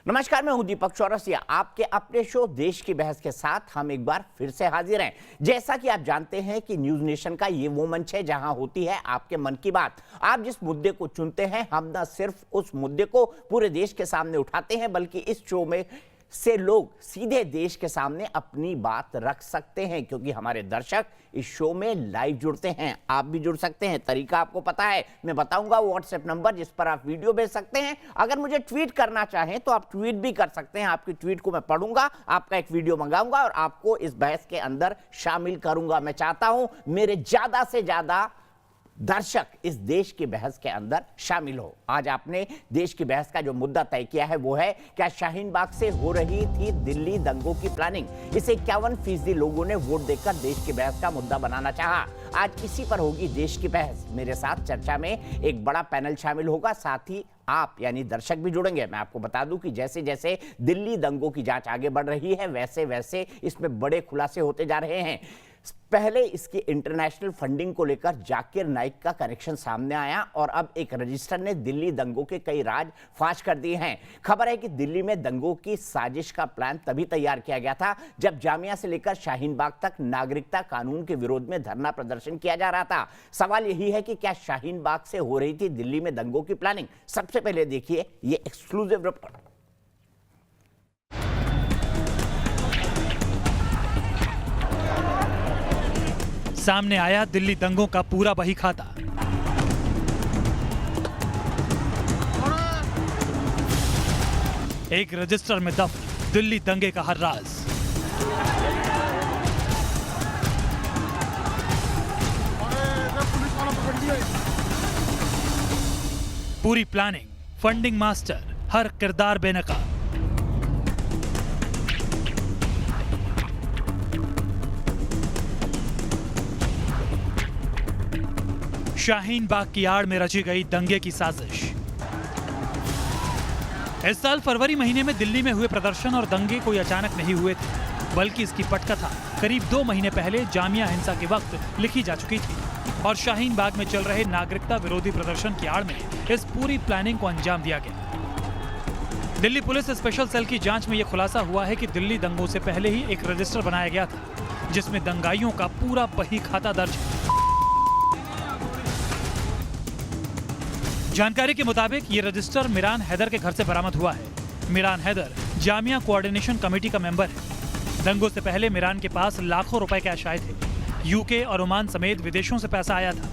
नमस्कार, मैं हूं दीपक चौरसिया। आपके अपने शो देश की बहस के साथ हम एक बार फिर से हाजिर हैं। जैसा कि आप जानते हैं कि न्यूज नेशन का ये वो मंच है जहां होती है आपके मन की बात। आप जिस मुद्दे को चुनते हैं, हम न सिर्फ उस मुद्दे को पूरे देश के सामने उठाते हैं, बल्कि इस शो में से लोग सीधे देश के सामने अपनी बात रख सकते हैं, क्योंकि हमारे दर्शक इस शो में लाइव जुड़ते हैं। आप भी जुड़ सकते हैं। तरीका आपको पता है, मैं बताऊंगा। व्हाट्सएप नंबर जिस पर आप वीडियो भेज सकते हैं। अगर मुझे ट्वीट करना चाहें तो आप ट्वीट भी कर सकते हैं। आपकी ट्वीट को मैं पढ़ूंगा, आपका एक वीडियो मंगाऊंगा और आपको इस बहस के अंदर शामिल करूंगा। मैं चाहता हूं मेरे ज्यादा से ज्यादा दर्शक इस देश की बहस के अंदर शामिल हो। आज आपने देश की बहस का जो मुद्दा तय किया है वो है, क्या शाहीन बाग से हो रही थी दिल्ली दंगों की प्लानिंग। इसे 51% लोगों ने वोट देकर देश की बहस का मुद्दा बनाना चाहा। आज इसी पर होगी देश की बहस। मेरे साथ चर्चा में एक बड़ा पैनल शामिल होगा, साथ ही आप यानी दर्शक भी जुड़ेंगे। मैं आपको बता दूं कि जैसे जैसे दिल्ली दंगों की जांच आगे बढ़ रही है, वैसे वैसे इसमें बड़े खुलासे होते जा रहे हैं। पहले इसकी इंटरनेशनल फंडिंग को लेकर जाकिर नाइक का कनेक्शन सामने आया और अब एक रजिस्टर ने दिल्ली दंगों के कई राज फाश कर दिए हैं। खबर है कि दिल्ली में दंगों की साजिश का प्लान तभी तैयार किया गया था जब जामिया से लेकर शाहीन बाग तक नागरिकता कानून के विरोध में धरना प्रदर्शन किया जा रहा था। सवाल यही है कि क्या शाहीन बाग से हो रही थी दिल्ली में दंगों की प्लानिंग। सबसे पहले देखिए ये एक्सक्लूसिव रिपोर्ट। सामने आया दिल्ली दंगों का पूरा बही खाता। एक रजिस्टर में दफ्न दिल्ली दंगे का हर राज। पूरी प्लानिंग, फंडिंग मास्टर, हर किरदार बेनकाब। शाहीन बाग की आड़ में रची गई दंगे की साजिश। इस साल फरवरी महीने में दिल्ली में हुए प्रदर्शन और दंगे कोई अचानक नहीं हुए थे, बल्कि इसकी पटकथा करीब 2 महीने पहले जामिया हिंसा के वक्त लिखी जा चुकी थी और शाहीन बाग में चल रहे नागरिकता विरोधी प्रदर्शन की आड़ में इस पूरी प्लानिंग को अंजाम दिया गया। दिल्ली पुलिस स्पेशल सेल की जांच में यह खुलासा हुआ है कि दिल्ली दंगों से पहले ही एक रजिस्टर बनाया गया था जिसमें दंगाइयों का पूरा बही खाता दर्ज है। जानकारी के मुताबिक ये रजिस्टर मिरान हैदर के घर से बरामद हुआ है। मिरान हैदर जामिया कोऑर्डिनेशन कमेटी का मेंबर है। दंगों से पहले मिरान के पास लाखों रुपए कैश आए थे। यूके और ओमान समेत विदेशों से पैसा आया था।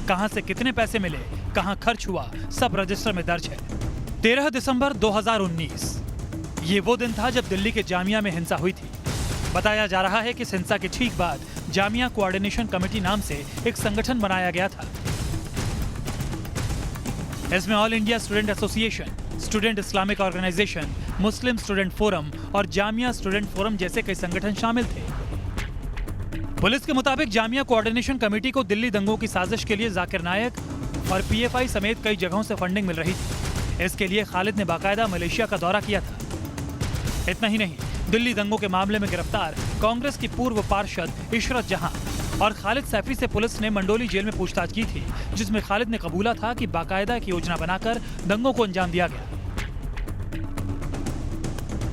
कहां से कितने पैसे मिले, कहां खर्च हुआ, सब रजिस्टर में दर्ज है। 13 दिसंबर 2019 ये वो दिन था जब दिल्ली के जामिया में हिंसा हुई थी। बताया जा रहा है कि इस हिंसा के ठीक बाद जामिया कोऑर्डिनेशन कमेटी नाम से एक संगठन बनाया गया था। इसमें all India student association, student Islamic organisation, Muslim student forum और जामिया स्टूडेंट फोरम जैसे कई संगठन शामिल थे। पुलिस के मुताबिक जामिया कोऑर्डिनेशन कमेटी को दिल्ली दंगों की साजिश के लिए जाकिर नायक और पीएफआई समेत कई जगहों से फंडिंग मिल रही थी। इसके लिए खालिद ने बाकायदा मलेशिया का दौरा किया था। इतना ही नहीं, दिल्ली दंगों के मामले में गिरफ्तार कांग्रेस की पूर्व पार्षद इशरत जहां और खालिद सैफी से पुलिस ने मंडोली जेल में पूछताछ की थी, जिसमें खालिद ने कबूला था कि बाकायदा एक योजना बनाकर दंगों को अंजाम दिया गया।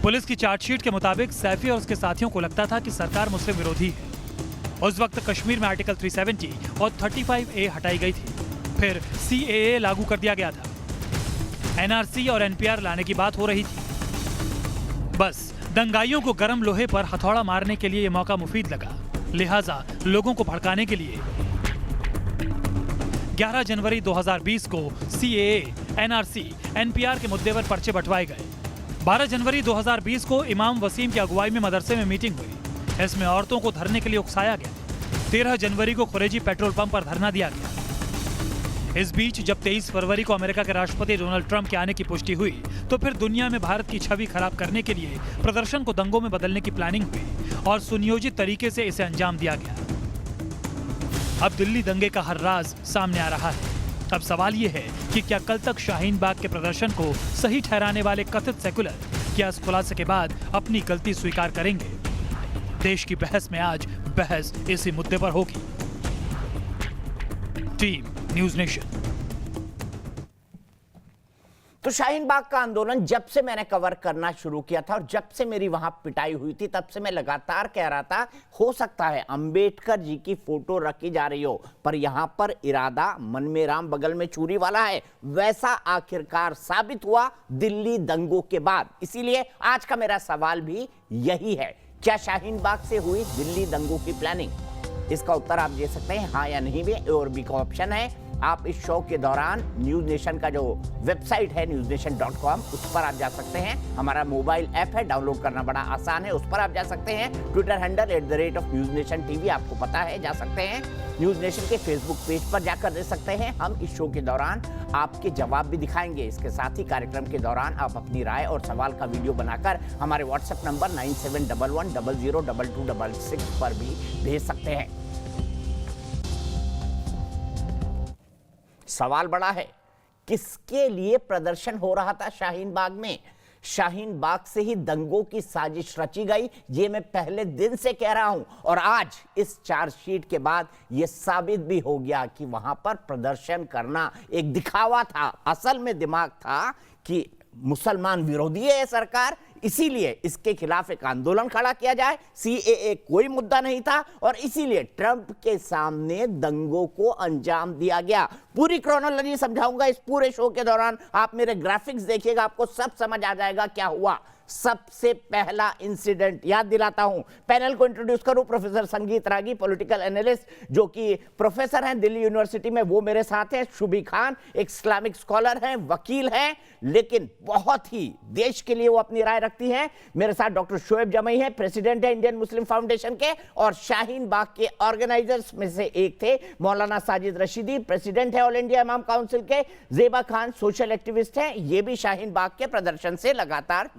पुलिस की चार्जशीट के मुताबिक सैफी और उसके साथियों को लगता था कि सरकार मुस्लिम विरोधी है। उस वक्त कश्मीर में आर्टिकल 370 और 35A हटाई गई थी। फिर CAA लागू कर दिया गया था। NRC और NPR लाने की बात हो रही थी। बस दंगाइयों को गर्म लोहे पर हथौड़ा मारने के लिए यह मौका मुफीद लगा, लिहाजा लोगों को भड़काने के लिए 11 जनवरी 2020 को CAA, NRC, NPR के मुद्दे पर पर्चे बंटवाए गए। 12 जनवरी 2020 को इमाम वसीम की अगुवाई में मदरसे में मीटिंग हुई। इसमें औरतों को धरने के लिए उकसाया गया। 13 जनवरी को खुरेजी पेट्रोल पंप पर धरना दिया गया। इस बीच जब 23 फरवरी को अमेरिका के राष्ट्रपति डोनाल्ड ट्रंप के आने की पुष्टि हुई, तो फिर दुनिया में भारत की छवि खराब करने के लिए प्रदर्शन को दंगों में बदलने की प्लानिंग हुई और सुनियोजित तरीके से इसे अंजाम दिया गया। अब दिल्ली दंगे का हर राज सामने आ रहा है। अब सवाल ये है कि क्या कल तक शाहीन बाग के प्रदर्शन को सही ठहराने वाले कथित सेकुलर क्या इस खुलासे के बाद अपनी गलती स्वीकार करेंगे। देश की बहस में आज बहस इसी मुद्दे पर होगी। Team news nation. तो शाहीन बाग का आंदोलन जब से मैंने कवर करना शुरू किया था और जब से मेरी वहां पिटाई हुई थी, तब से मैं लगातार कह रहा था, हो सकता है अंबेडकर जी की फोटो रखी जा रही हो, पर यहां पर इरादा मन में राम बगल में चूरी वाला है। वैसा आखिरकार साबित हुआ दिल्ली दंगों के बाद। इसीलिए आज का मेरा सवाल भी यही है, क्या शाहीन बाग से हुई दिल्ली दंगों की प्लानिंग? इसका उत्तर आप दे सकते हैं हाँ या नहीं भी, ए और बी का ऑप्शन है। आप इस शो के दौरान न्यूज नेशन का जो वेबसाइट है newsnation.com, उस पर आप जा सकते हैं। हमारा मोबाइल ऐप है, डाउनलोड करना बड़ा आसान है, उस पर आप जा सकते हैं। ट्विटर हैंडल @NewsNationTV आपको पता है, जा सकते हैं। न्यूज नेशन के फेसबुक पेज पर जाकर दे सकते हैं। हम इस शो के दौरान आपके जवाब भी दिखाएंगे। इसके साथ ही कार्यक्रम के दौरान आप अपनी राय और सवाल का वीडियो बनाकर हमारे व्हाट्सएप नंबर 9711002266 पर भी भेज सकते हैं। सवाल बड़ा है, किसके लिए प्रदर्शन हो रहा था शाहीन बाग में? शाहीन बाग से ही दंगों की साजिश रची गई, ये मैं पहले दिन से कह रहा हूं, और आज इस चार्जशीट के बाद यह साबित भी हो गया कि वहां पर प्रदर्शन करना एक दिखावा था। असल में दिमाग था कि मुसलमान विरोधी है सरकार, इसीलिए इसके खिलाफ एक आंदोलन खड़ा किया जाए। CAA कोई मुद्दा नहीं था और इसीलिए ट्रंप के सामने दंगों को अंजाम दिया गया। पूरी क्रोनोलॉजी समझाऊंगा इस पूरे शो के दौरान। आप मेरे ग्राफिक्स देखिएगा, आपको सब समझ आ जाएगा क्या हुआ। सबसे पहला इंसिडेंट याद दिलाता हूं, पैनल को इंट्रोड्यूस करूं। प्रोफेसर संगीत रागी, पॉलिटिकल एनालिस्ट, जो कि प्रोफेसर हैं दिल्ली यूनिवर्सिटी में, वो मेरे साथ हैं। शुभी खान एक इस्लामिक स्कॉलर हैं, वकील हैं, लेकिन बहुत ही देश के लिए वो अपनी राय रखती हैं। मेरे साथ डॉक्टर शोएब जमई हैं, प्रेसिडेंट है इंडियन मुस्लिम फाउंडेशन के, और शाहीन बाग के ऑर्गेनाइजर्स में से एक थे मौलाना साजिद रशीदी, प्रेसिडेंट है ऑल इंडिया इमाम काउंसिल के। ज़ेबा खान सोशल एक्टिविस्ट हैं, ये भी शाहीन बाग के प्रदर्शन से लगातार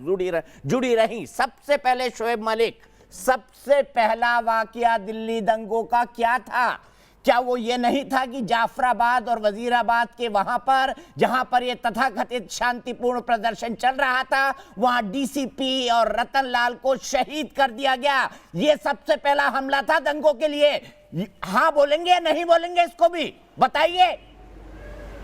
जुड़ी रही। सबसे पहले शोएब मलिक, सबसे पहला वाकया दिल्ली दंगों का क्या था? क्या वो ये नहीं था कि जाफराबाद और वजीराबाद के वहां पर, जहां पर ये तथाकथित शांतिपूर्ण प्रदर्शन चल रहा था, वहां DCP और रतन लाल को शहीद कर दिया गया? ये सबसे पहला हमला था दंगों के लिए। हाँ बोलेंगे या नहीं बोलेंगे इसको भी बताइए।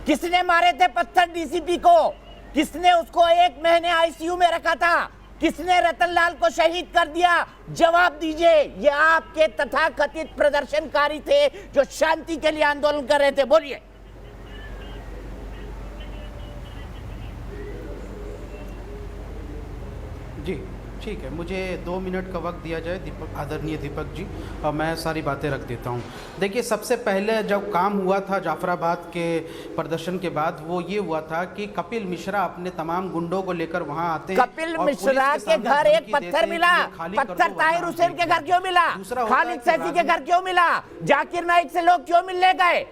किसने मारे थे पत्थर DCP को? किसने उसको 1 महीने ICU में रखा था? किसने रतन लाल को शहीद कर दिया? जवाब दीजिए। ये आपके तथाकथित प्रदर्शनकारी थे जो शांति के लिए आंदोलन कर रहे थे। बोलिए। जी ठीक है, मुझे 2 मिनट का वक्त दिया जाए आदरणीय दीपक जी, और मैं सारी बातें रख देता हूँ। देखिए, सबसे पहले जब काम हुआ था जाफराबाद के प्रदर्शन के बाद, वो ये हुआ था कि कपिल मिश्रा अपने तमाम गुंडों को लेकर वहाँ आते हैं। कपिल मिश्रा के घर एक पत्थर मिला, पत्थर ताहिर हुसैन के घर क्यों मिला? खालिद सैफी के घर क्यों मिला? जाकिर नाइक से लोग क्यों मिलने गए?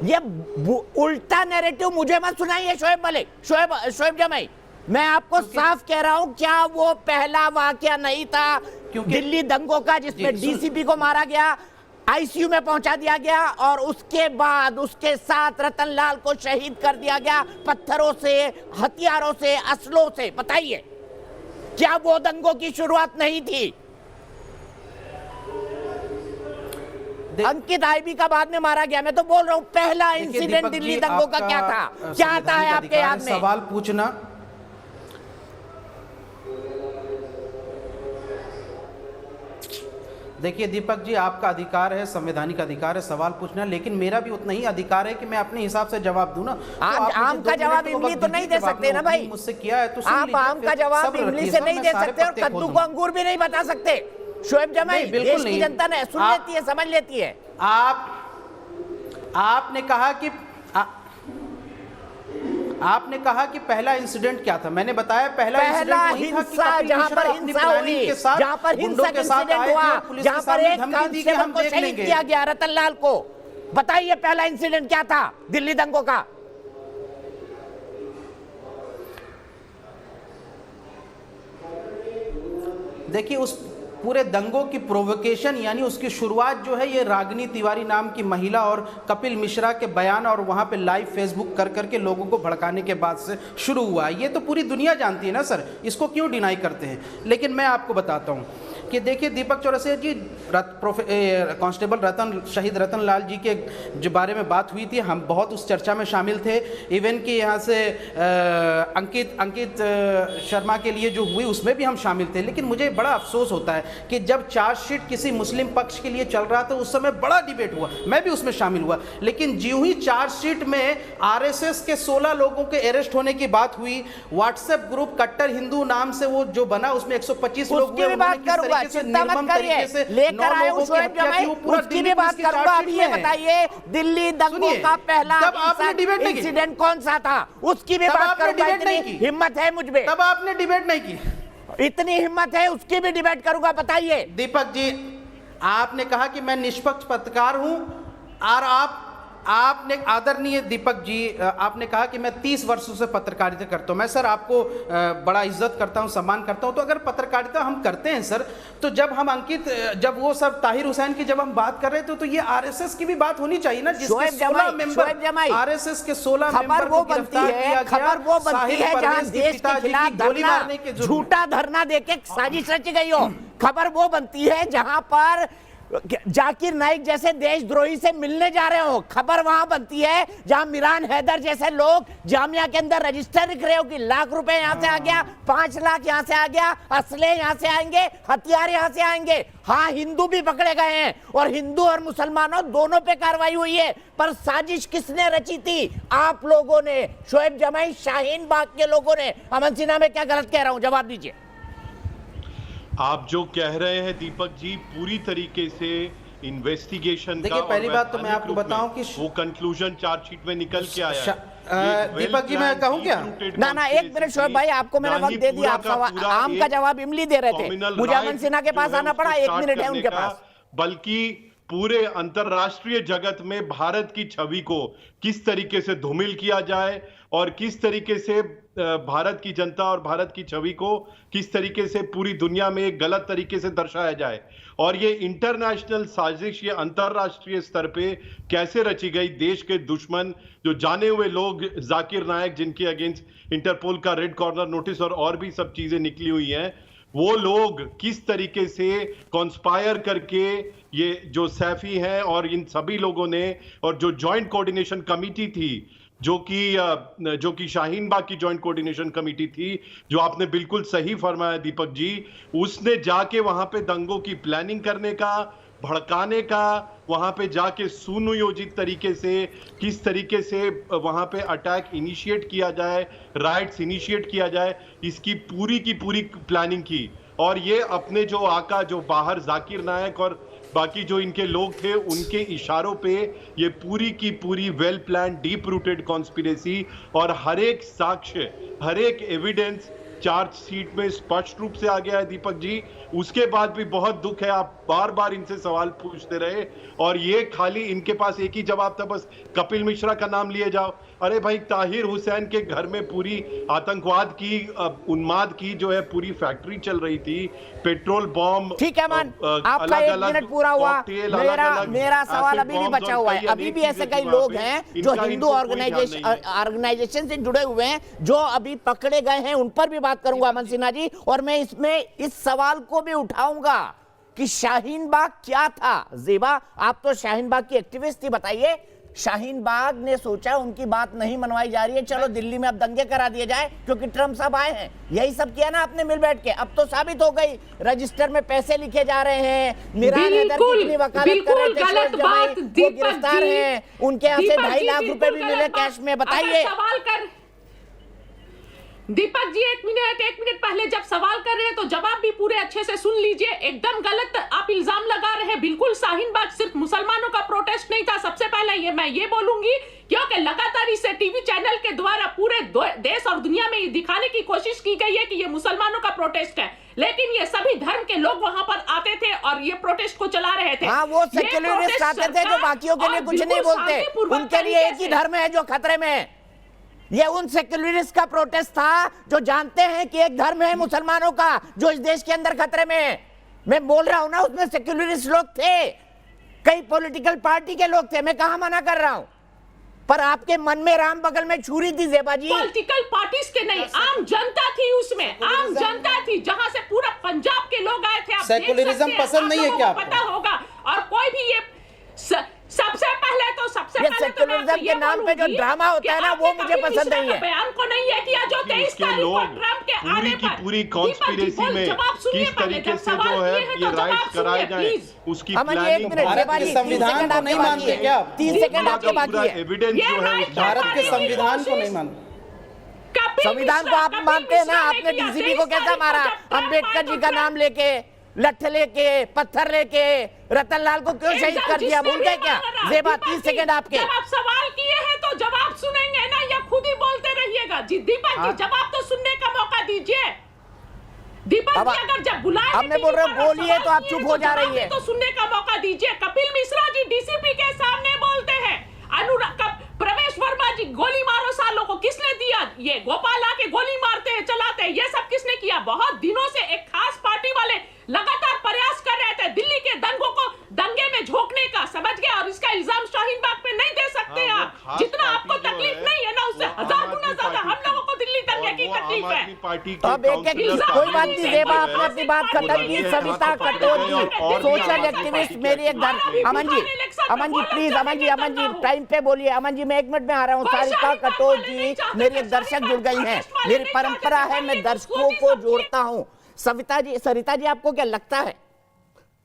ये उल्टा नैरेटिव मुझे मत सुनाइए शोएब मलिक, शोएब जमई। मैं आपको साफ कह रहा हूं, क्या वो पहला वाकया नहीं था दिल्ली दंगों का जिसमें DCP को मारा गया, ICU में पहुंचा दिया गया, और उसके बाद उसके साथ रतन लाल को शहीद कर दिया गया पत्थरों से, हथियारों से, असलों से? बताइए, क्या वो दंगों की शुरुआत नहीं थी? अंकित आईबी का बाद में मारा गया। मैं तो बोल रहा हूं पहला इंसिडेंट दिल्ली दंगों का क्या था? क्या आता है आपके याद में? सवाल पूछना। देखिए दीपक जी, आपका अधिकार है, संवैधानिक अधिकार है सवाल पूछना, लेकिन मेरा भी उतना ही अधिकार है कि मैं अपने हिसाब से जवाब दूं ना। आम का जवाब इमली तो नहीं दे सकते ना भाई। मुझसे किया है तो आप आम का जवाब इमली से नहीं दे सकते और कद्दू को अंगूर भी नहीं बता सकते। शोएब जमई, देश की जनता ने सुन लेती है, समझ लेती है। आपने कहा कि पहला इंसिडेंट क्या था? मैंने बताया पहला हिंसा, जहां पर हिंसा हुई, जहां पर हिंसा का इंसिडेंट हुआ, जहां पर एक कांस्टेबल को शहीद किया गया, रतन लाल को। बताइए पहला इंसिडेंट क्या था दिल्ली दंगों का? देखिए, उस पूरे दंगों की प्रोवोकेशन यानी उसकी शुरुआत जो है, ये रागिनी तिवारी नाम की महिला और कपिल मिश्रा के बयान और वहाँ पे लाइव फेसबुक कर करके लोगों को भड़काने के बाद से शुरू हुआ। ये तो पूरी दुनिया जानती है ना सर, इसको क्यों डिनाई करते हैं? लेकिन मैं आपको बताता हूँ, कि देखिए दीपक चौरसिया जी, कांस्टेबल शहीद रतन लाल जी के जो बारे में बात हुई थी, हम बहुत उस चर्चा में शामिल थे। इवन कि यहाँ से अंकित शर्मा के लिए जो हुई उसमें भी हम शामिल थे। लेकिन मुझे बड़ा अफसोस होता है कि जब चार्जशीट किसी मुस्लिम पक्ष के लिए चल रहा था उस समय बड़ा डिबेट हुआ, मैं भी उसमें शामिल हुआ। लेकिन ज्यों ही चार्जशीट में आरएसएस के 16 लोगों के अरेस्ट होने की बात हुई, व्हाट्सएप ग्रुप कट्टर हिंदू नाम से वो जो बना उसमें 125 लोग उसकी भी बात करूंगा, चिंता मत करिए, लेकर आए हूं शोएब जमाई, उसकी भी बात करूंगा। अब ये बताइए दिल्ली दंगों का पहला इंसिडेंट कौन सा था, उसकी भी बात करूंगा। इतनी हिम्मत है मुझ में, तब आपने डिबेट नहीं की। इतनी हिम्मत है, उसकी भी डिबेट करूंगा। बताइए दीपक जी, आपने कहा कि मैं निष्पक्ष पत्रकार हूं और आपने आदरणीय दीपक जी, आपने कहा कि मैं 30 वर्षों से पत्रकारिता करता हूं। मैं सर आपको बड़ा इज्जत करता हूं, सम्मान करता हूं। तो अगर पत्रकारिता हम करते हैं सर, तो जब हम जब वो सब ताहिर हुसैन की जब हम बात कर रहे थे, तो ये आरएसएस की भी बात होनी चाहिए ना, जिसके 16 मेंबर, आरएसएस के 16 खबर वो बनती है, खबर वो बनती है जहां देश के खिलाफ धरना, झूठा धरना देके साजिश रची गई हो। खबर वो बनती है जहां पर जाकिर नाइक जैसे देशद्रोही से मिलने जा रहे हो। खबर वहां बनती है जहां मिरान हैदर जैसे लोग जामिया के अंदर रजिस्टर लिख रहे हो कि लाख रुपए यहां से आ गया, 5 लाख यहां से आ गया, असले यहां से आएंगे, हथियार यहां से आएंगे। हाँ, हिंदू भी पकड़े गए हैं और हिंदू और मुसलमानों दोनों पे कार्रवाई हुई है, पर साजिश किसने रची थी? आप लोगों ने, शोएब जमाई, शाहीन बाग के लोगों ने। अमन सिन्हा, में क्या गलत कह रहा हूं, जवाब दीजिए। आप जो कह रहे हैं दीपक जी, पूरी तरीके से इन्वेस्टिगेशन का, पहली बात तो मैं आपको बताऊं कि वो कंक्लूजन चार्जशीट में निकल के आया है। दीपक जी, मैं कहूं क्या? ना, एक मिनट शोएब भाई, आपको मैंने वक्त दे दिया। आप आम का जवाब इमली दे रहे थे, मुझे अमन सिन्हा के पास आना पड़ा। 1 मिनट है उनके पास। बल्कि पूरे अंतरराष्ट्रीय जगत में भारत की छवि को किस तरीके से धूमिल किया जाए और किस तरीके से भारत की जनता और भारत की छवि को किस तरीके से पूरी दुनिया में एक गलत तरीके से दर्शाया जाए, और ये इंटरनेशनल साजिश ये अंतरराष्ट्रीय स्तर पे कैसे रची गई। देश के दुश्मन जो जाने हुए लोग, जाकिर नायक जिनके अगेंस्ट इंटरपोल का रेड कॉर्नर नोटिस और भी सब चीजें निकली हुई हैं, वो लोग किस तरीके से कॉन्स्पायर करके, ये जो सैफी हैं और इन सभी लोगों ने, और जो जॉइंट कोऑर्डिनेशन कमेटी थी, जो कि शाहीन बाग की जॉइंट कोऑर्डिनेशन कमेटी थी, जो आपने बिल्कुल सही फरमाया दीपक जी, उसने जाके वहां पे दंगों की प्लानिंग करने का, भड़काने का, वहां पे जाके सुनियोजित तरीके से किस तरीके से वहां पे अटैक इनिशिएट किया जाए, राइट्स इनिशिएट किया जाए, इसकी पूरी की पूरी प्लानिंग की। और ये अपने जो आका, जो बाहर जाकिर नायक और बाकी जो इनके लोग थे, उनके इशारों पे ये पूरी की पूरी well plan, deep rooted conspiracy, और हर एक साक्ष्य, हर एक एविडेंस चार्जशीट में स्पष्ट रूप से आ गया है दीपक जी। उसके बाद भी बहुत दुख है, आप बार बार इनसे सवाल पूछते रहे और ये खाली इनके पास एक ही जवाब था, बस कपिल मिश्रा का नाम लिए जाओ। अरे भाई, ताहिर हुसैन के घर में पूरी आतंकवाद की, उन्माद की जो है पूरी फैक्ट्री चल रही थी, पेट्रोल बॉम्ब। ठीक है मान, आपका 1 मिनट पूरा हुआ। मेरा सवाल अभी भी बचा हुआ है। अभी भी ऐसे कई लोग हैं जो हिंदू ऑर्गेनाइजेशन से जुड़े हुए हैं, जो अभी पकड़े गए हैं, उन पर भी बात करूंगा अमन सिन्हा जी। और मैं इसमें इस सवाल को भी उठाऊंगा कि शाहीन बाग क्या था। ज़ेबा, आप तो शाहीन बाग की एक्टिविस्ट थी, बताइए। शाहीन बाग ने सोचा उनकी बात नहीं मनवाई जा रही है, चलो दिल्ली में अब दंगे करा दिए जाए क्योंकि ट्रम्प साहब आए हैं। यही सब किया ना आपने मिल बैठ के। अब तो साबित हो गई, रजिस्टर में पैसे लिखे जा रहे हैं, मिरान हैदर की कितनी वकालत कर रहे थे, शोएब जमाई वो गिरफ्तार हैं, उनके यहाँ से 2.5 लाख रुपए भी मिले कैश में। बताइए दीपक जी, 1 मिनट पहले जब सवाल कर रहे हैं तो जवाब भी पूरे अच्छे से सुन लीजिए। एकदम गलत आप इल्जाम लगा रहे हैं। बिल्कुल शाहीन बाग सिर्फ मुसलमानों का प्रोटेस्ट नहीं था। सबसे पहले मैं ये बोलूंगी, क्योंकि लगातार इसे टीवी चैनल के द्वारा पूरे देश और दुनिया में दिखाने की कोशिश की गई है कि ये मुसलमानों का प्रोटेस्ट है, लेकिन ये सभी धर्म के लोग वहां पर आते थे और ये प्रोटेस्ट को चला रहे थे। हाँ, वो सेक्युलरिस्ट आते थे जो बाकियों के लिए कुछ नहीं बोलते, उनके लिए एक ही धर्म है जो खतरे में है। ये उन सेक्युलरिस्ट का प्रोटेस्ट था जो जानते हैं कि एक धर्म है मुसलमानों का जो इस देश के अंदर खतरे में है। मैं बोल रहा हूं ना, उसमें सेक्युलरिस्ट लोग थे, कई पॉलिटिकल पार्टी के लोग थे, मैं कहां मना कर रहा हूं। पर आपके मन में राम बगल में छुरी थी ज़ेबा जी। पॉलिटिकल पार्टीज के नहीं, आम जनता थी उसमें, आम जनता थी, जहां से पूरा पंजाब के लोग आए थे। आप देख सेकुलरिज्म सकते हैं, पसंद नहीं है क्या आपको? पता होगा। और कोई भी ये सबसे पहले तो सेकुलरिज्म के नाम पे जो ड्रामा होता है ना, वो मुझे पसंद नहीं है। बयान को नहीं है किया जो 23 तारीख को ट्रंप के आने पर पूरी कॉन्स्पिरेसी में किस तरीके से जो है ये राइट्स कराए जाए उसकी प्लानिंग, भारत के संविधान को नहीं मानते क्या? 3 सेकंड आपके बाकी है। एविडेंस जो है भारत के संविधान को नहीं मानते। संविधान को आप मानते हैं ना? आपने डीसीपी को कैसा मारा? अंबेडकर जी का नाम लेके, लठ लेके, पत्थर लेके, रतनलाल को क्यों शहीद कर दिया? भूल गए क्या? ज़ेबा 30 सेकंड आपके। जब आप सवाल किए हैं तो जवाब सुनेंगे ना, या खुद ही बोलते रहिएगा? जी दीपक जी, जवाब तो सुनने का मौका दीजिए। दीपक जी अगर जब बुलाए, अब मैं बोल रहा हूँ बोलिए तो आप चुप हो जा रही है। तो सुनने का मौका दीजिए। कपिल मिश्रा जी डीसीपी के सामने बोलते हैं, प्रवेश वर्मा जी गोली मारो सालों को किसने दिया? ये गोपाल आके गोली मारते हैं, चलाते हैं, ये सब किसने किया? बहुत दिनों से एक खास पार्टी वाले लगातार प्रयास कर रहे थे दिल्ली के दंगे में झोंकने का, समझ गए? और इसका इल्जाम शाहीन बाग पे नहीं दे सकते आप। जितना आपको तकलीफ नहीं है ना, उससे 1000 गुना ज्यादा हम लोगों को दिल्ली दंगे की तकलीफ है। तो अब एक कोई बात नहीं ज़ेबा, आपने अपनी बात खत्म की। सविता कटोच जी, सोशल एक्टिविस्ट, मेरी एक अमन जी प्लीज, अमन जी टाइम पे बोलिए। अमन जी मैं 1 मिनट में आ रहा हूँ। सारिका कटोच जी मेरी एक दर्शक जुड़ गई हैं, मेरी परंपरा है, मैं दर्शकों को जोड़ता हूँ। सरिता जी आपको क्या लगता है,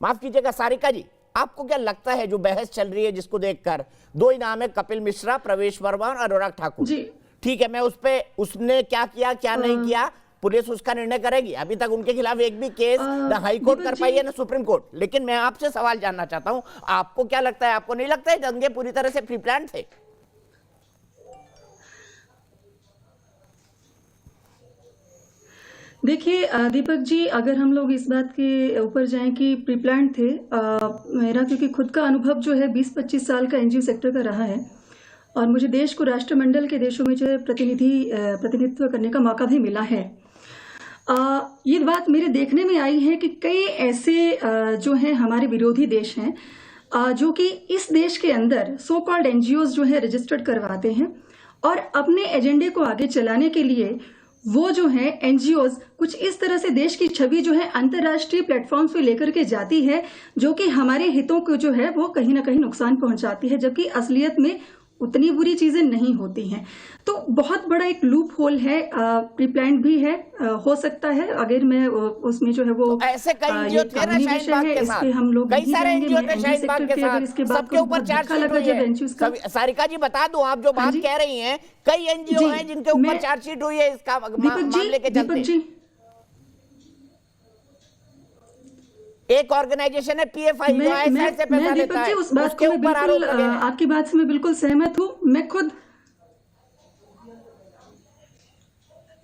माफ कीजिएगा सारिका जी, आपको क्या लगता है जो बहस चल रही है जिसको देखकर 2 ही नाम है, कपिल मिश्रा, प्रवेश वर्मा और अनुराग ठाकुर जी, ठीक है, मैं उस पे उसने क्या किया क्या नहीं किया पुलिस उसका निर्णय करेगी। अभी तक उनके खिलाफ एक भी केस ना हाई कोर्ट कर पाई है ना सुप्रीम कोर्ट। लेकिन मैं आपसे सवाल जानना चाहता हूं, आपको क्या लगता है, आपको नहीं लगता है दंगे पूरी तरह से प्री प्लान थे? देखिए दीपक जी, अगर हम लोग इस बात के ऊपर जाएं कि प्री प्लान थे, मेरा क्योंकि खुद का अनुभव जो है 20-25 साल का एनजीओ सेक्टर का रहा है और मुझे देश को राष्ट्रमंडल के देशों में जो है प्रतिनिधित्व करने का मौका भी मिला है। ये बात मेरे देखने में आई है कि कई ऐसे जो हैं हमारे विरोधी देश हैं जो कि इस देश के अंदर सो कॉल्ड एनजीओज जो है रजिस्टर्ड करवाते हैं और अपने एजेंडे को आगे चलाने के लिए वो जो है एनजीओज कुछ इस तरह से देश की छवि जो है अंतर्राष्ट्रीय प्लेटफॉर्म्स पे लेकर के जाती है जो कि हमारे हितों को जो है वो कहीं ना कहीं नुकसान पहुंचाती है, जबकि असलियत में उतनी बुरी चीजें नहीं होती हैं। तो बहुत बड़ा एक लूप होल है, प्री प्लान भी है, हो सकता है अगर मैं उसमें जो है वो तो ऐसे कई एनजीओ थे ना शाहीन बाग के साथ, हम लोग कई सारे एनजीओ थे शाहीन बाग के साथ, सबके ऊपर चार्जशीट हुई है। सारिका जी बता दूं, आप जो बात कह रही हैं, कई एनजीओ हैं जिनके ऊपर चार्जशीट हुई है इसका मामले के चलते। एक ऑर्गेनाइजेशन है पीएफआई जो ऐसे से पैसा लेता है, उसके ऊपर आरोप लगे हैं। आपकी बात से मैं बिल्कुल सहमत हूँ। मैं खुद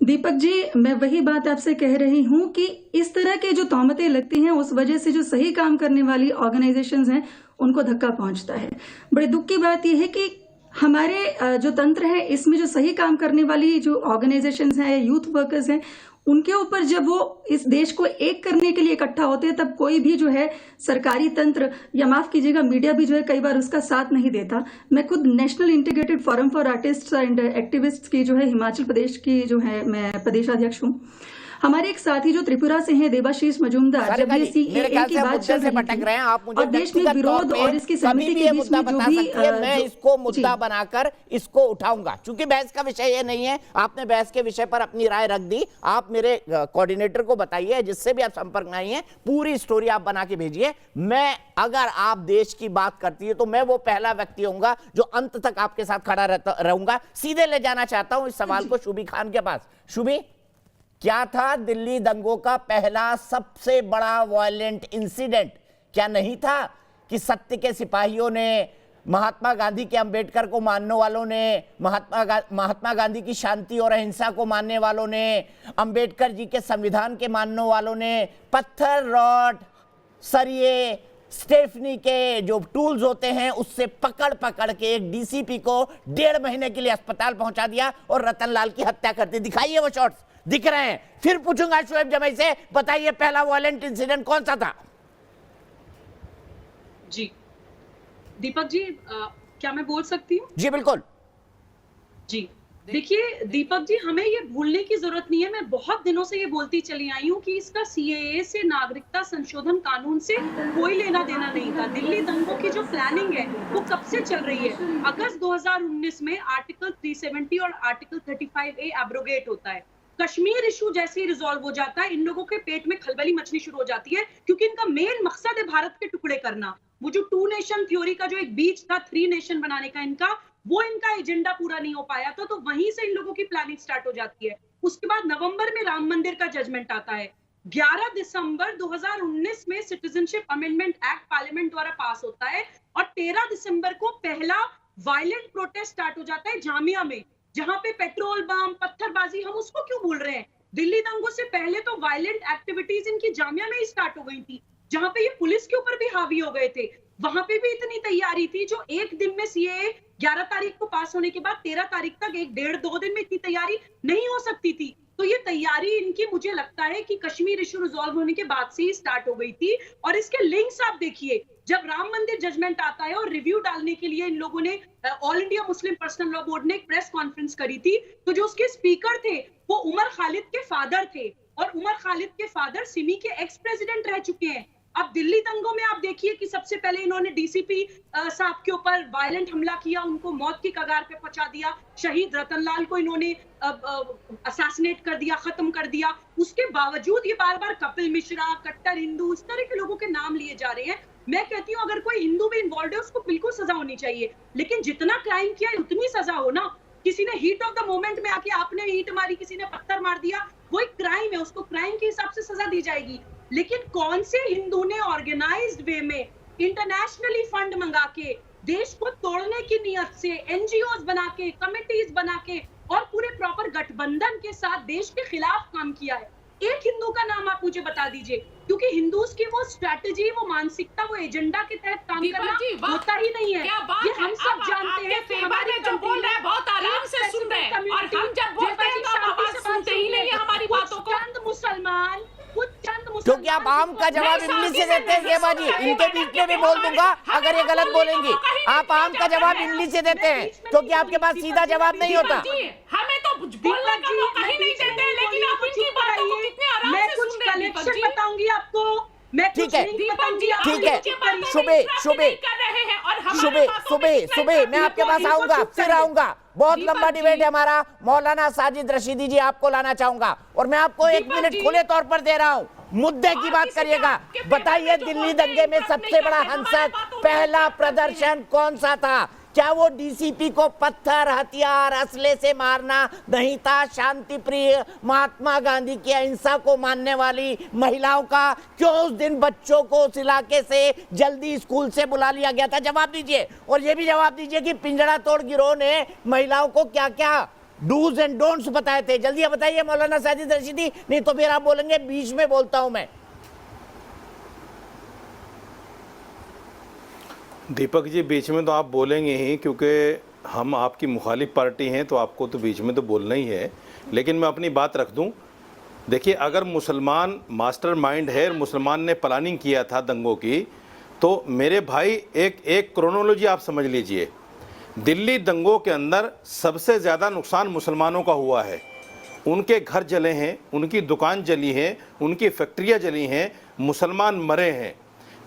दीपक जी, मैं वही बात आपसे कह रही हूँ कि इस तरह के जो तौमतें लगती हैं उस वजह से जो सही काम करने वाली ऑर्गेनाइजेशंस हैं उनको धक्का पहुंचता है। बड़े दुख की बात यह है कि हमारे जो तंत्र है इसमें जो सही काम करने वाली जो ऑर्गेनाइजेशंस हैं, यूथ वर्कर्स हैं, उनके ऊपर जब वो इस देश को एक करने के लिए इकट्ठा होते हैं तब कोई भी जो है सरकारी तंत्र या माफ कीजिएगा मीडिया भी जो है कई बार उसका साथ नहीं देता। मैं खुद national integrated forum for artists and activists की जो है हिमाचल प्रदेश की जो है मैं प्रदेशाध्यक्ष हूँ। हमारे एक साथी जो त्रिपुरा से हैं देवाशीष मजूमदार, जब ये सीएए की बात चल रही थी और देश में विरोध और इसकी सहमति के बीच में जो भी मैं इसको मुद्दा बनाकर इसको उठाऊंगा, क्योंकि बहस का विषय ये नहीं है। आपने बहस के विषय पर अपनी राय रख दी, आप मेरे कोऑर्डिनेटर को बताइए, जिससे भी आप संपर्क में आई हैं, पूरी स्टोरी आप बना के भेजिए। मैं अगर आप देश की बात करती है तो मैं वो पहला व्यक्ति होऊंगा जो अंत तक आपके साथ खड़ा रहूंगा। सीधे ले जाना चाहता हूं इस सवाल को शुभी खान के पास। शुभी, क्या था दिल्ली दंगों का पहला सबसे बड़ा वायलेंट इंसिडेंट? क्या नहीं था कि सत्य के सिपाहियों ने, महात्मा गांधी के, अंबेडकर को मानने वालों ने, महात्मा गांधी की शांति और अहिंसा को मानने वालों ने, अंबेडकर जी के संविधान के मानने वालों ने पत्थर, रॉड, सरिये, स्टेफनी के जो टूल्स होते हैं उससे पकड़ पकड़ के एक डीसीपी को 1.5 महीने के लिए अस्पताल पहुंचा दिया और रतनलाल की हत्या कर दी। दिखाइए वो शॉट्स, दिख रहे हैं। फिर पूछूंगा शोएब जमई से, बताइए पहला वायलेंट इंसिडेंट कौन सा था? जी दीपक जी, क्या मैं बोल सकती हूँ? जी बिल्कुल। जी देखिए दीपक जी, हमें ये भूलने की जरूरत नहीं है। मैं बहुत दिनों से ये बोलती चली आई हूँ कि इसका सीएए से, नागरिकता संशोधन कानून से कोई लेना देना नहीं था। दिल्ली दंगों की जो प्लानिंग है वो कब से चल रही है? अगस्त 2019 में आर्टिकल 370 और आर्टिकल 35A एब्रोगेट होता है। कश्मीर इशू जैसे ही रिजॉल्व हो जाता है, इन लोगों के पेट में खलबली मचनी शुरू हो जाती है, क्योंकि इनका मेन मकसद है भारत के टुकड़े करना। वो जो 2 नेशन थ्योरी का जो एक बीच था 3 नेशन बनाने का इनका, वो इनका एजेंडा पूरा नहीं हो पाया था, तो वहीं से इन लोगों की प्लानिंग स्टार्ट हो जाती है। उसके बाद नवंबर में राम मंदिर का जजमेंट आता है। 11 दिसंबर 2019 में सिटीजनशिप अमेंडमेंट एक्ट पार्लियामेंट द्वारा पास होता है और 13 दिसंबर को पहला वायलेंट प्रोटेस्ट स्टार्ट हो जाता है जामिया में, जहां पे पेट्रोल बम, पत्थरबाजी, हम उसको क्यों भूल रहे हैं? दिल्ली दंगों से पहले तो वायलेंट एक्टिविटीज इनकी जामिया में ही स्टार्ट हो गई थी, जहां पे ये पुलिस के ऊपर भी हावी हो गए थे। वहां पे भी इतनी तैयारी थी, जो एक दिन में सीएए 11 तारीख को पास होने के बाद 13 तारीख तक 1-1.5-2 दिन में इतनी तैयारी नहीं हो सकती थी। तो ये तैयारी इनकी, मुझे लगता है कि कश्मीर इशू रिजॉल्व होने के बाद से ही स्टार्ट हो गई थी। और इसके लिंक्स आप देखिए, जब राम मंदिर जजमेंट आता है और रिव्यू डालने के लिए इन लोगों ने, all India Muslim personal law board ने एक प्रेस कॉन्फ्रेंस करी थी, तो जो उसके स्पीकर थे वो उमर खालिद के फादर थे, और उमर खालिद के फादर सिमी के एक्स प्रेसिडेंट रह चुके हैं। अब दिल्ली दंगों में आप देखिए कि सबसे पहले इन्होंने डीसीपी साहब के ऊपर वायलेंट हमला किया, उनको मौत की कगार पे पहुंचा दिया। शहीद रतनलाल को इन्होंने असैसिनेट कर दिया, खत्म कर दिया। उसके बावजूद ये बार बार कपिल मिश्रा, कट्टर हिंदू, इस तरह के लोगों के नाम लिए जा रहे हैं। मैं कहती हूँ अगर कोई हिंदू भी इन्वॉल्व है उसको बिल्कुल सजा होनी चाहिए, लेकिन जितना क्राइम किया उतनी सजा हो ना। किसी ने हीट ऑफ द मोमेंट में आके आपने ईंट मारी, किसी ने पत्थर मार दिया, वो एक क्राइम है, उसको क्राइम के हिसाब से सजा दी जाएगी। लेकिन कौन से हिंदू ने ऑर्गेनाइज्ड वे में इंटरनेशनली फंड मंगा के, देश को तोड़ने की नियत से एनजीओज बना के, कमिटीज बना के और पूरे प्रॉपर गठबंधन के साथ देश के खिलाफ काम किया है? एक हिंदू का नाम आप मुझे बता दीजिए, क्योंकि हिंदूज की वो स्ट्रैटेजी, वो मानसिकता, वो एजेंडा के तहत काम करना होता ही नहीं है। ये हम सब जानते हैं कि हमारे जो बोल रहे हैं बहुत आराम से सुन रहे हैं, और हम जब बोलते हैं तो आप आवाज सुनते ही नहीं है हमारी बातों को। चंद मुसलमान, क्योंकि आप आम का जवाब इंग्लिश से देते हैं ये बाजी, इनके बीच में भी बोल दूंगा अगर ये गलत बोलेंगी। आप आम का जवाब इंग्लिश से देते हैं क्योंकि आपके पास सीधा जवाब नहीं होता। हमें तो बोलने का मौका ही नहीं देते, लेकिन आप इनकी बातों को कितने आराम से सुन रहे हैं। कलेक्शन बताऊंगी आपको, मैं ठीक है, ठीक है, सुबह मैं आपके पास आऊंगा, फिर आऊंगा। बहुत लंबा डिबेट है हमारा। मौलाना साजिद रशीदी जी आपको लाना चाहूंगा और मैं आपको 1 मिनट खुले तौर पर दे रहा हूं। मुद्दे की बात करिएगा। बताइए दिल्ली दंगे में सबसे बड़ा हिंसक पहला प्रदर्शन कौन सा था? क्या वो डीसीपी को पत्थर, हथियार, असले से मारना नहीं था? शांति प्रिय महात्मा गांधी की अहिंसा को मानने वाली महिलाओं का क्यों उस दिन बच्चों को उस इलाके से जल्दी स्कूल से बुला लिया गया था? जवाब दीजिए। और ये भी जवाब दीजिए कि पिंजड़ा तोड़ गिरोह ने महिलाओं को क्या क्या डूज एंड डोंट्स बताए थे। जल्दी बताइए मौलाना साजिद रशीदी, नहीं तो फिर आप बोलेंगे बीच में बोलता हूं मैं। दीपक जी, बीच में तो आप बोलेंगे ही, क्योंकि हम आपकी मुखालिफ पार्टी हैं, तो आपको तो बीच में तो बोलना ही है। लेकिन मैं अपनी बात रख दूं। देखिए, अगर मुसलमान मास्टरमाइंड है, मुसलमान ने प्लानिंग किया था दंगों की, तो मेरे भाई एक क्रोनोलॉजी आप समझ लीजिए। दिल्ली दंगों के अंदर सबसे ज़्यादा नुकसान मुसलमानों का हुआ है। उनके घर जले हैं, उनकी दुकान जली है, उनकी फैक्ट्रियाँ जली हैं, मुसलमान मरे हैं।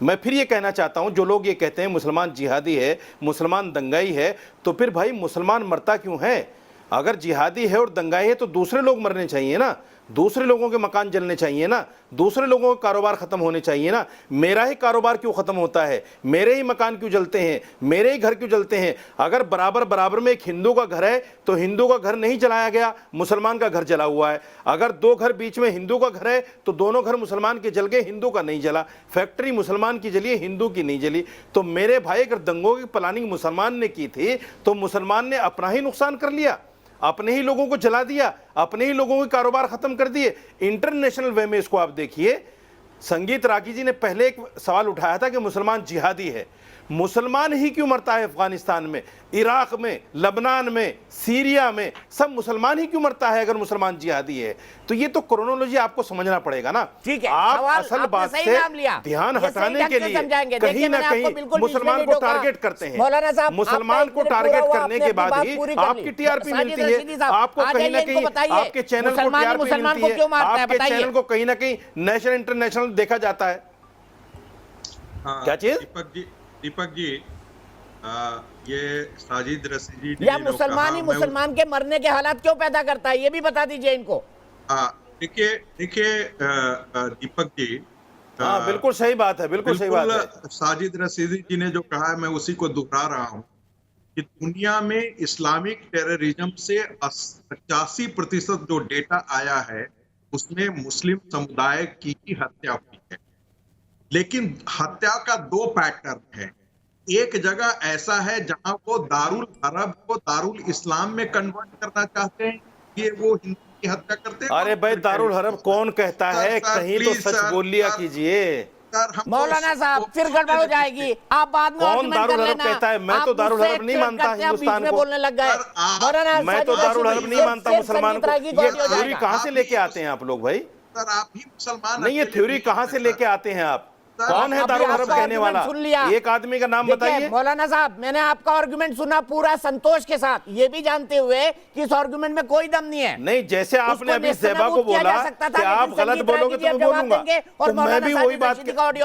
मैं फिर ये कहना चाहता हूँ, जो लोग ये कहते हैं मुसलमान जिहादी है, मुसलमान दंगाई है, तो फिर भाई मुसलमान मरता क्यों है? अगर जिहादी है और दंगाई है तो दूसरे लोग मरने चाहिए ना, दूसरे लोगों के मकान जलने चाहिए ना, दूसरे लोगों के कारोबार ख़त्म होने चाहिए ना। मेरा ही कारोबार क्यों ख़त्म होता है? मेरे ही मकान क्यों जलते हैं? मेरे ही घर क्यों जलते हैं? अगर बराबर बराबर में एक हिंदू का घर है तो हिंदू का घर नहीं जलाया गया, मुसलमान का घर जला हुआ है। अगर 2 घर बीच में हिंदू का घर है तो दोनों घर मुसलमान के जल गए, हिंदू का नहीं जला। फैक्ट्री मुसलमान की जली, हिंदू की नहीं जली। तो मेरे भाई, अगर दंगों की प्लानिंग मुसलमान ने की थी तो मुसलमान ने अपना ही नुकसान कर लिया, अपने ही लोगों को जला दिया, अपने ही लोगों के कारोबार खत्म कर दिए। इंटरनेशनल वे में इसको आप देखिए, संगीत रागी जी ने पहले एक सवाल उठाया था कि मुसलमान जिहादी है। मुसलमान ही क्यों मरता है अफगानिस्तान में, इराक में, लबनान में, सीरिया में, सब मुसलमान ही क्यों मरता है अगर मुसलमान जिहादी है? तो ये तो क्रोनोलॉजी आपको समझना पड़ेगा ना। ठीक है, आप सवाल असल आपने बात सही से नाम लिया। ध्यान ये सही हटाने ढंग के से लिए समझाएंगे। कहीं देखिए, ना मैंने आपको कहीं बिल्कुल मुसलमान बीच को में नहीं टारगेट टोका। करते हैं। मौलाना साहब, मुसलमान आपका को एक मिनट टारगेट पूरा हुआ, करने आपने के अपनी बाद बात ही पूरी कर ली। आपकी टीआरपी साजिद मिलती रशीदी है, साहब, आपको आ कहीं ना जाइए, इनको कहीं बताइए, आपके चैनल को मुसलमान ही टीआरपी मुसलमान मिलती को क्यों है, मारता है, आपके बताइए। चैनल को कहीं ना कहीं नेशनल इंटरनेशनल देखा जाता है। क्या चीज? दीपक जी ये साजिद रशीदी ने या जो मुसलमान कहा, ही मैं मुसलमान के मरने के हालात क्यों पैदा करता है, ये भी बता दीजिए इनको। देखिए दीपक जी, हाँ बिल्कुल सही बात है, बिल्कुल सही बात है। साजिद रशीदी जी ने जो कहा है मैं उसी को दोहरा रहा हूँ कि दुनिया में इस्लामिक टेररिज्म से 85% जो डेटा आया है उसमें मुस्लिम समुदाय की ही हत्या हुई है। लेकिन हत्या का दो पैटर्न है। एक जगह ऐसा है जहां वो दारुल अरब को दारुल इस्लाम में कन्वर्ट करना चाहते हैं, ये वो हिंदू की हत्या करते हैं। अरे भाई दारुल हरब कौन कहता है? कहीं तो सच बोल लिया कीजिए मौलाना साहब, फिर गड़बड़ हो जाएगी, आप बाद में कौन आर्गुमेंट कर दारुल हरब लेना। कहता है? मैं तो आप दारुल मुझसे हरब नहीं ट्रेड मानता करते हैं, हिंदुस्तान बीच में को। बोलने लग गए। मौलाना मैं तो दारुल हरब नहीं मानता मुसलमान को। ये हो थ्योरी जाएगा। कहाँ से लेके आते हैं आप लोग भाई? सर आप ही मुसलमान नहीं, ये थ्योरी कहाँ से लेके आते हैं आप? कौन है अभी दारुल हरब आपका कहने वाला? आर्गुमेंट सुन लिया। एक आदमी का नाम देखिए, बताइए। मौलाना साहब, मैंने आपका आर्गुमेंट सुना पूरा संतोष के साथ, ये भी जानते हुए कि इस आर्गुमेंट में कोई दम नहीं है। नहीं, जैसे आपने अभी ज़ेबा को बोला कि आप गलत बोलोगे तो मैं बोलूंगा, तो मैं भी वही बात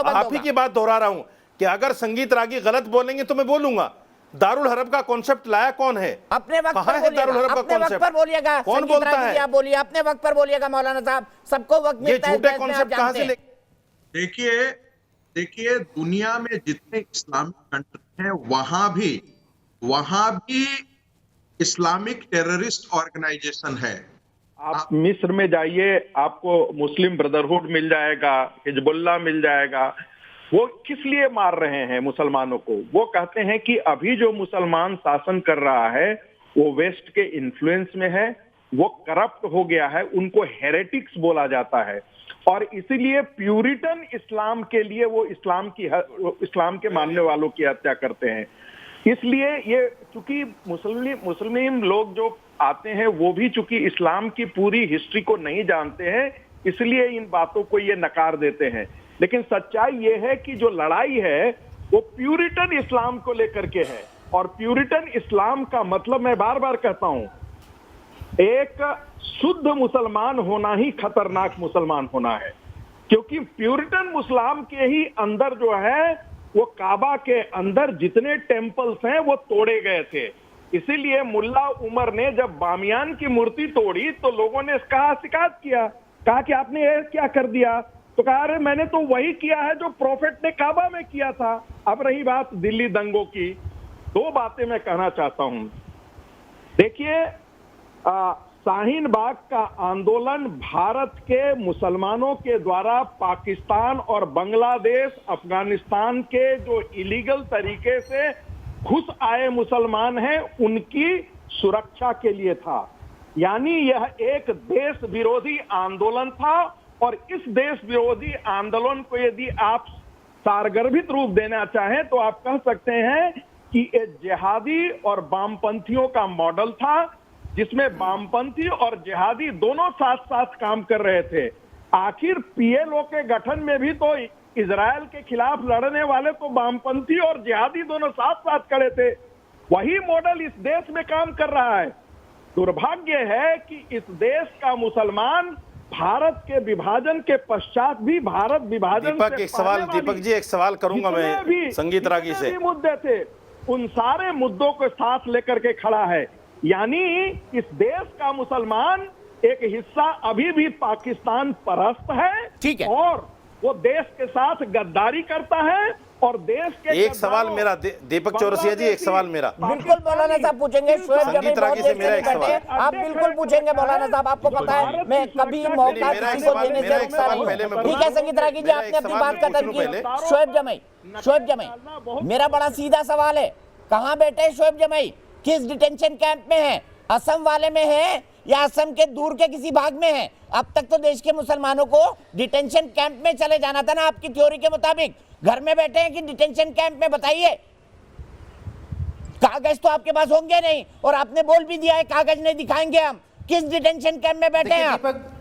आप ही की बात दोहरा रहा हूं कि अगर संगीत रागी गलत बोलेंगे तो मैं बोलूंगा। दारुल हरब का कॉन्सेप्ट लाया कौन है? अपने वक्त कहाँ पर है दारुल हरब का अपने वक्त पर कॉन्सेप्ट? बोलिएगा। कौन संगीत बोलता रागी है? जी, आप बोलिए, अपने वक्त पर बोलिएगा मौलाना साहब, सबको वक्त ये मिलता है। झूठे कॉन्सेप्ट कहाँ से ले? देखिए दुनिया में जितने इस्लामिक कंट्री हैं वहां भी इस्लामिक टेररिस्ट ऑर्गेनाइजेशन है। आप मिस्र में जाइए, आपको मुस्लिम ब्रदरहुड मिल जाएगा, हिजबुल्लाह मिल जाएगा। वो किस लिए मार रहे हैं मुसलमानों को? वो कहते हैं कि अभी जो मुसलमान शासन कर रहा है वो वेस्ट के इन्फ्लुएंस में है, वो करप्ट हो गया है, उनको हेरेटिक्स बोला जाता है और इसीलिए प्यूरिटन इस्लाम के लिए वो इस्लाम के मानने वालों की हत्या करते हैं। इसलिए ये चूंकि मुस्लिम लोग जो आते हैं वो भी चूंकि इस्लाम की पूरी हिस्ट्री को नहीं जानते हैं, इसलिए इन बातों को ये नकार देते हैं। लेकिन सच्चाई ये है कि जो लड़ाई है वो प्यूरिटन इस्लाम को लेकर के है और प्यूरिटन इस्लाम का मतलब मैं बार बार कहता हूं, एक शुद्ध मुसलमान होना ही खतरनाक मुसलमान होना है, क्योंकि प्यूरिटन मुस्लिम के ही अंदर जो है वो काबा के अंदर जितने टेम्पल्स हैं वो तोड़े गए थे। इसीलिए मुल्ला उमर ने जब बामियान की मूर्ति तोड़ी तो लोगों ने इसका शिकायत किया, कहा कि आपने ये क्या कर दिया? तो कहा अरे मैंने तो वही किया है जो प्रोफेट ने काबा में किया था। अब रही बात दिल्ली दंगों की, दो बातें मैं कहना चाहता हूं। देखिए, शाहीन बाग का आंदोलन भारत के मुसलमानों के द्वारा पाकिस्तान और बांग्लादेश, अफगानिस्तान के जो इलीगल तरीके से घुस आए मुसलमान हैं उनकी सुरक्षा के लिए था। यानी यह एक देश विरोधी आंदोलन था और इस देश विरोधी आंदोलन को यदि आप सारगर्भित रूप देना चाहें तो आप कह सकते हैं कि ये जिहादी और वामपंथियों का मॉडल था, जिसमें वामपंथी और जिहादी दोनों साथ साथ काम कर रहे थे। आखिर पीएलओ के गठन में भी तो इजराइल के खिलाफ लड़ने वाले तो वामपंथी और जिहादी दोनों साथ साथ खड़े थे। वही मॉडल इस देश में काम कर रहा है। दुर्भाग्य है कि इस देश का मुसलमान भारत के विभाजन के पश्चात भी भारत विभाजन दीपक जी एक सवाल करूंगा मैं संगीत रागी से। मुद्दे थे उन सारे मुद्दों को साथ लेकर के खड़ा है। यानी इस देश का मुसलमान एक हिस्सा अभी भी पाकिस्तान परस्त है, ठीक है, और वो देश के साथ गद्दारी करता है और देश के एक सवाल मेरा दीपक चौरसिया जी, एक सवाल मेरा बिल्कुल मौलाना साहब पूछेंगे। संगीत रागी से मेरा एक सवाल, आप बिल्कुल पूछेंगे मौलाना साहब, आपको पता है मैं कभी मौका किसी को देने से रुकता नहीं। ठीक है संगीत रागी जी, आपने अपनी बात खत्म की। शोएब जमई, मेरा बड़ा सीधा सवाल है, कहाँ बैठे शोएब जमई? किस डिटेंशन कैंप में है? असम वाले में है या असम के दूर के किसी भाग में है? अब तक तो देश के मुसलमानों को डिटेंशन कैंप में चले जाना था ना आपकी थ्योरी के मुताबिक। घर में बैठे हैं कि डिटेंशन कैंप में? बताइए। कागज तो आपके पास होंगे नहीं, और आपने बोल भी दिया है कागज नहीं दिखाएंगे हम। किस डिटेंशन कैंप में बैठे हैं आप?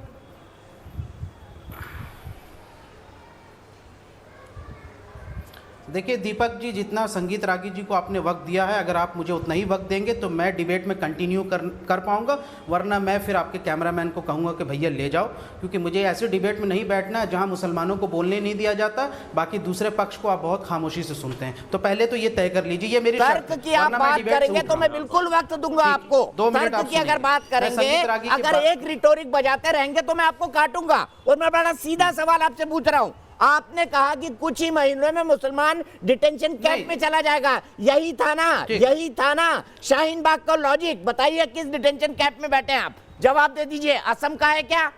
देखिए दीपक जी, जितना संगीत रागी जी को आपने वक्त दिया है, अगर आप मुझे उतना ही वक्त देंगे तो मैं डिबेट में कंटिन्यू कर पाऊंगा, वरना मैं फिर आपके कैमरामैन को कहूंगा कि भैया ले जाओ, क्योंकि मुझे ऐसे डिबेट में नहीं बैठना है जहां मुसलमानों को बोलने नहीं दिया जाता, बाकी दूसरे पक्ष को आप बहुत खामोशी से सुनते हैं। तो पहले तो ये तय कर लीजिए, ये मेरी तर्क की आप बात करेंगे तो मैं बिल्कुल वक्त दूंगा आपको। 2 मिनट तर्क की अगर बात करेंगे, अगर एक रिटोरिक बजाते रहेंगे तो मैं आपको काटूंगा। और मैं बड़ा सीधा सवाल आपसे पूछ रहा हूं, आपने कहा कि कुछ ही महीनों में मुसलमान डिटेंशन कैंप में चला जाएगा, यही था ना? यही था ना शाहीन बाग का लॉजिक? बताइए किस डिटेंशन कैंप में बैठे हैं आप? जवाब दे दीजिए। असम का है क्या,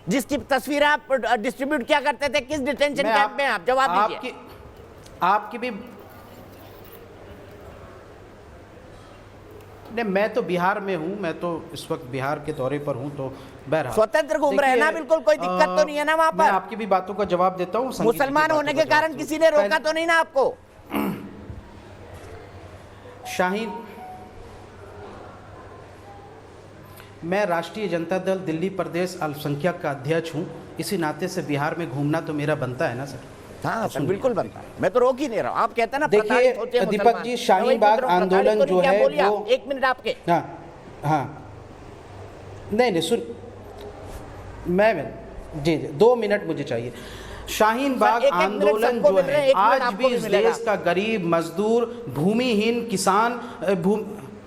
जिसकी तस्वीरें आप डिस्ट्रीब्यूट किया करते थे? किस डिटेंशन कैंप में आप? जवाब दीजिए। आपकी भी नहीं, मैं तो बिहार में हूं, मैं तो इस वक्त बिहार के दौरे पर हूं, तो बहरहाल स्वतंत्र घूम रहे हैं ना, बिल्कुल कोई दिक्कत तो नहीं है ना वहां पर? मैं आपकी भी बातों का जवाब देता हूं। मुसलमान होने के कारण किसी ने रोका तो नहीं ना आपको? शाहीन, मैं राष्ट्रीय जनता दल दिल्ली प्रदेश अल्पसंख्यक का अध्यक्ष हूं, इसी नाते से बिहार में घूमना तो मेरा बनता है ना सर। हाँ सर, बिल्कुल बनता है, मैं तो रोक ही नहीं रहा हूं। आप कहते हैं ना देखिए दीपक जी, शाहीन बाग आंदोलन जो है वो, 1 मिनट आपके। हाँ नहीं सुन, मैं जी 2 मिनट मुझे चाहिए। शाहीन बाग आंदोलन जो है आज भी इस देश का गरीब मजदूर, भूमिहीन किसान,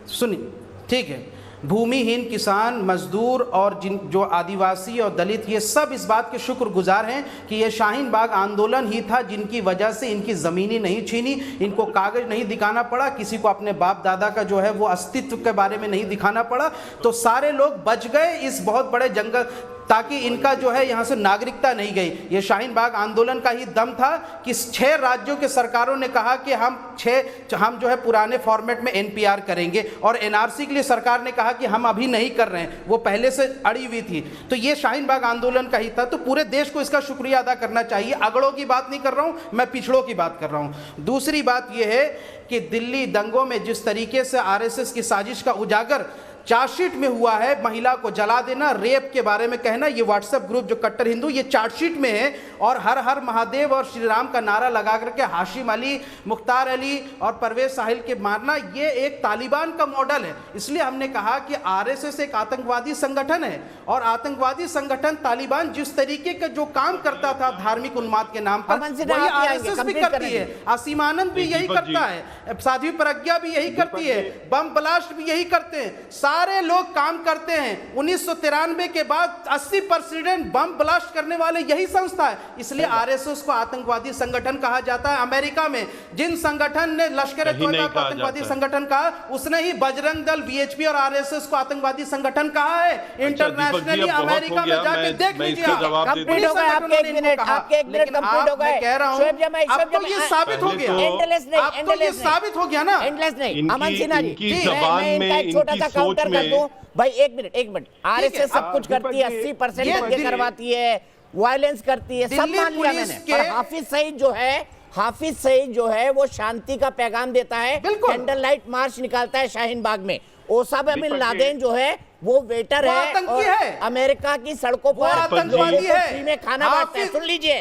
सुनिए ठीक है, भूमिहीन किसान, मजदूर और जो आदिवासी और दलित, ये सब इस बात के शुक्रगुजार हैं कि ये शाहीन बाग आंदोलन ही था जिनकी वजह से इनकी ज़मीनें नहीं छीनी, इनको कागज नहीं दिखाना पड़ा, किसी को अपने बाप दादा का जो है वो अस्तित्व के बारे में नहीं दिखाना पड़ा, तो सारे लोग बच गए इस बहुत बड़े जंगल, ताकि इनका जो है यहाँ से नागरिकता नहीं गई। ये शाहीन बाग आंदोलन का ही दम था कि 6 राज्यों के सरकारों ने कहा कि हम जो है पुराने फॉर्मेट में एनपीआर करेंगे, और एनआरसी के लिए सरकार ने कहा कि हम अभी नहीं कर रहे हैं, वो पहले से अड़ी हुई थी। तो ये शाहीन बाग आंदोलन का ही था, तो पूरे देश को इसका शुक्रिया अदा करना चाहिए। अगड़ों की बात नहीं कर रहा हूँ मैं, पिछड़ों की बात कर रहा हूँ। दूसरी बात यह है कि दिल्ली दंगों में जिस तरीके से आरएसएस की साजिश का उजागर चार्जशीट में हुआ है, महिला को जला देना, रेप के बारे में कहना, ये व्हाट्सएप ग्रुप जो कट्टर हिंदू, ये चार्जशीट में है, और हर हर महादेव और श्री राम का नारा लगा करके हाशिम अली, मुख्तार अली और परवेज साहिल के मारना, ये एक तालिबान का मॉडल है। इसलिए हमने कहा कि आरएसएस एक आतंकवादी संगठन है, और आतंकवादी संगठन तालिबान जिस तरीके का जो काम करता था धार्मिक उन्माद के नाम पर, वही आरएसएस भी करती है। असीमानंद भी यही करता है, साध्वी प्रज्ञा भी यही करती है, बम ब्लास्ट भी यही करते हैं, सारे लोग काम करते हैं। 1993 के बाद 80% बम ब्लास्ट करने वाले यही संस्था है, इसलिए आरएसएस को आतंकवादी संगठन कहा जाता है। अमेरिका में जिन संगठन ने लश्कर तोयबा को आतंकवादी संगठन कहा, उसने ही बजरंग दल, बीएचपी और आरएसएस को आतंकवादी संगठन कहा है। इंटरनेशनली अमेरिका में जाके देख लीजिए। कंप्लीट हो गए आपके 1 मिनट, आपके 1 मिनट कंप्लीट हो गए। कह रहा हूं अब तो ये साबित हो गया, एंडलेस नहीं, अब तो ये साबित हो गया ना, एंडलेस नहीं। अमन सिन्हा जी, इनकी जबान में, छोटा सा इनकी काउंटर सोच कर दूं भाई, 1 मिनट। आरएसएस सब अब कुछ करती है, 80% हत्या करवाती है, वायलेंस करती है, सब मान लिया मैंने। पर हाफिज सईद जो है वो शांति का पैगाम देता है, कैंडल लाइट मार्च निकालता है शाहीन बाग में। ओसामा बिन लादेन जो है वो वेटर है, और अमेरिका की सड़कों पर आतंकवादी है, फ्री में खाना बांटता है। सुन लीजिए,